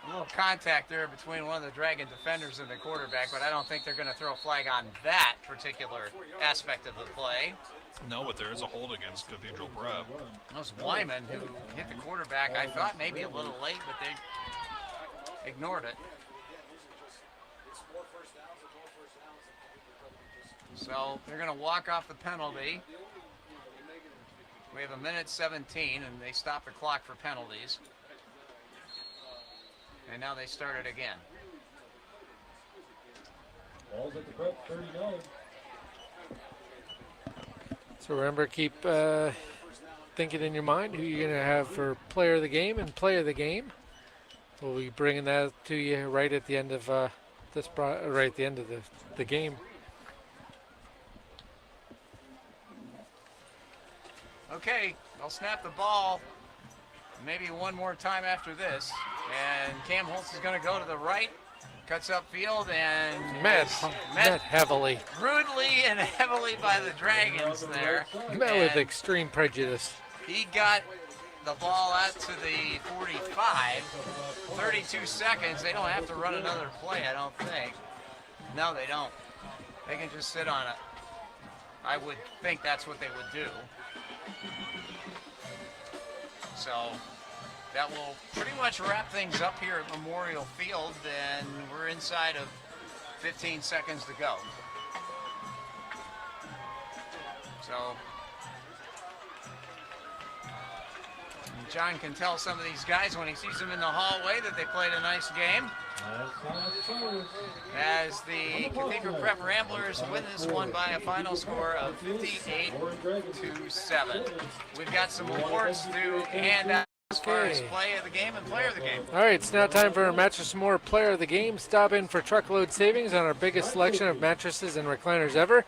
A little contact there between one of the Dragon defenders and the quarterback, but I don't think they're going to throw a flag on that particular aspect of the play. No, but there is a hold against Cathedral Prep. That was Wyman who hit the quarterback. I thought maybe a little late, but they ignored it. So they're going to walk off the penalty. We have 1:17, and they stop the clock for penalties. And now they start it again. Ball's at the Prep 39. So remember, keep thinking in your mind who you're going to have for player of the game and play of the game. We'll be bringing that to you right at the end of right at the end of the game. Okay, they'll snap the ball maybe one more time after this. And Cam Holtz is going to go to the right, cuts upfield, and Met met heavily. rudely and heavily by the Dragons there. Met with And extreme prejudice. he got the ball out to the 45, 32 seconds. They don't have to run another play, I don't think. No, they don't. They can just sit on it. I would think that's what they would do. So that will pretty much wrap things up here at Memorial Field, and we're inside of 15 seconds to go. So John can tell some of these guys when he sees them in the hallway that they played a nice game. As the Cathedral Prep Ramblers win this one by a final score of 58-7. We've got some awards to hand out as far as play of the game and player of the game. All right, it's now time for our Mattress More Player of the Game. Stop in for truckload savings on our biggest selection of mattresses and recliners ever.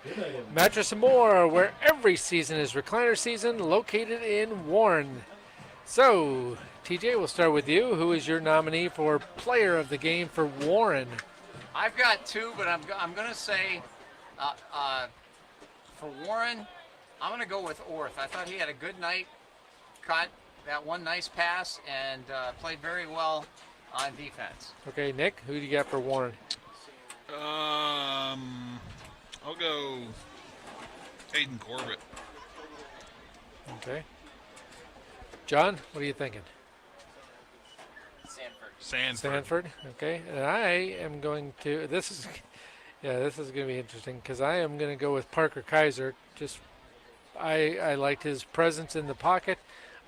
Mattress More, where every season is recliner season, located in Warren. So, TJ, we'll start with you. Who is your nominee for Player of the Game for Warren? I've got two, but I'm going to say for Warren, I'm going to go with Orth. I thought he had a good night, caught that one nice pass, and played very well on defense. Okay, Nick, who do you got for Warren? I'll go Aiden Corbett. Okay. John, what are you thinking? Sanford. Okay. And I am going to, this is going to be interesting because I am going to go with Parker Kaiser. Just, I liked his presence in the pocket.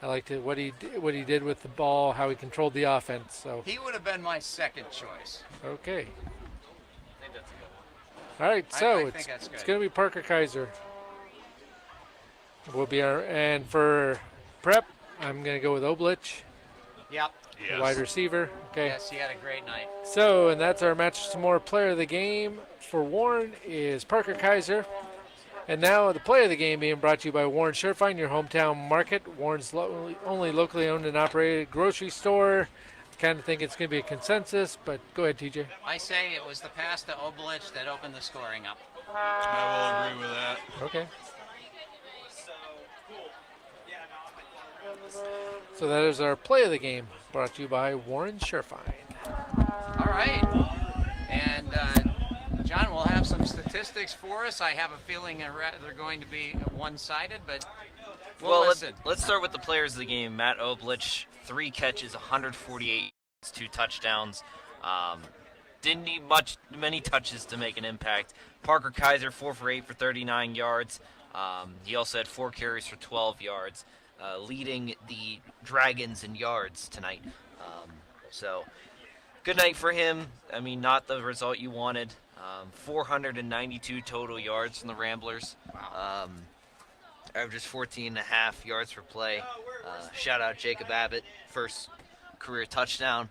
I liked what he did with the ball, how he controlled the offense. So He would have been my second choice. okay. I think that's a good one. All right. So I think that's it's good. going to be Parker Kaiser. Will be and for prep, I'm going to go with Oblich, Yep. the wide receiver. Okay. Yes, he had a great night. So, and that's our Match Some More Player of the Game for Warren is Parker Kaiser. And now the play of the game being brought to you by Warren Surefine, your hometown market. Warren's only locally owned and operated grocery store. I kind of think it's going to be a consensus, but go ahead, TJ. I say it was the pass to Oblich that opened the scoring up. I will agree with that. Okay. So that is our play of the game brought to you by Warren Surefine. All right. And John will have some statistics for us. I have a feeling they're going to be one-sided, but we'll listen. Let's start with the players of the game. Matt Oblich, 3 catches, 148 yards, 2 touchdowns. Didn't need many touches to make an impact. Parker Kaiser, 4 for 8 for 39 yards. He also had 4 carries for 12 yards. Leading the Dragons in yards tonight. So, good night for him. I mean, not the result you wanted. 492 total yards from the Ramblers. averages 14.5 yards per play. Shout out Jacob Abbott, first career touchdown.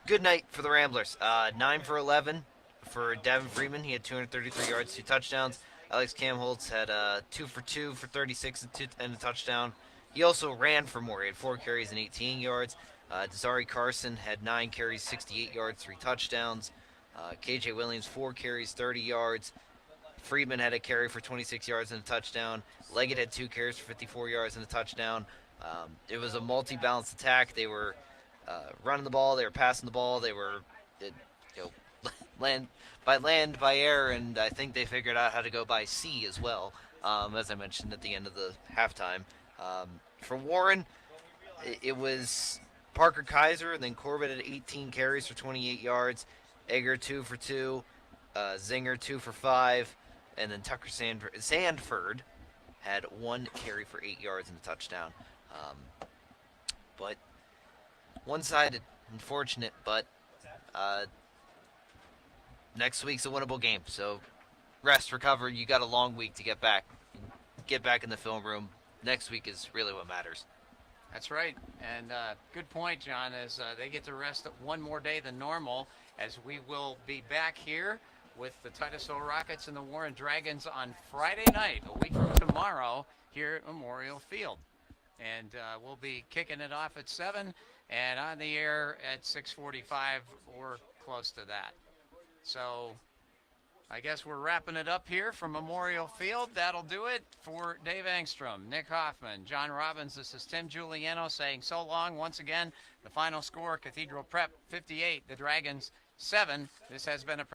Good night for the Ramblers. 9 for 11 for Devin Freeman. He had 233 yards, 2 touchdowns. Alex Kamholtz had 2 for 2 for 36 and a touchdown. He also ran for more. He had 4 carries and 18 yards. Desari Carson had 9 carries, 68 yards, 3 touchdowns. KJ Williams, 4 carries, 30 yards. Freeman had a carry for 26 yards and a touchdown. Leggett had 2 carries for 54 yards and a touchdown. It was a multi-balanced attack. They were running the ball. They were passing the ball. They were, land, by air, and I think they figured out how to go by sea as well, as I mentioned at the end of the halftime. For Warren, it was Parker Kaiser, and then Corbett had 18 carries for 28 yards. Egger 2 for 2. Zinger 2 for 5. And then Tucker Sandford had 1 carry for 8 yards and a touchdown. But one-sided, unfortunate, but next week's a winnable game. So rest, recover. You got a long week to get back. Get back in the film room. Next week is really what matters. That's right. And good point, John, as they get to rest one more day than normal, as we will be back here with the Titusville Rockets and the Warren Dragons on Friday night, a week from tomorrow, here at Memorial Field. And we'll be kicking it off at 7 and on the air at 6:45 or close to that. So I guess we're wrapping it up here from Memorial Field. That'll do it for Dave Angstrom, Nick Hoffman, John Robbins. This is Tim Giuliano saying so long. Once again, the final score, Cathedral Prep 58, the Dragons 7. This has been a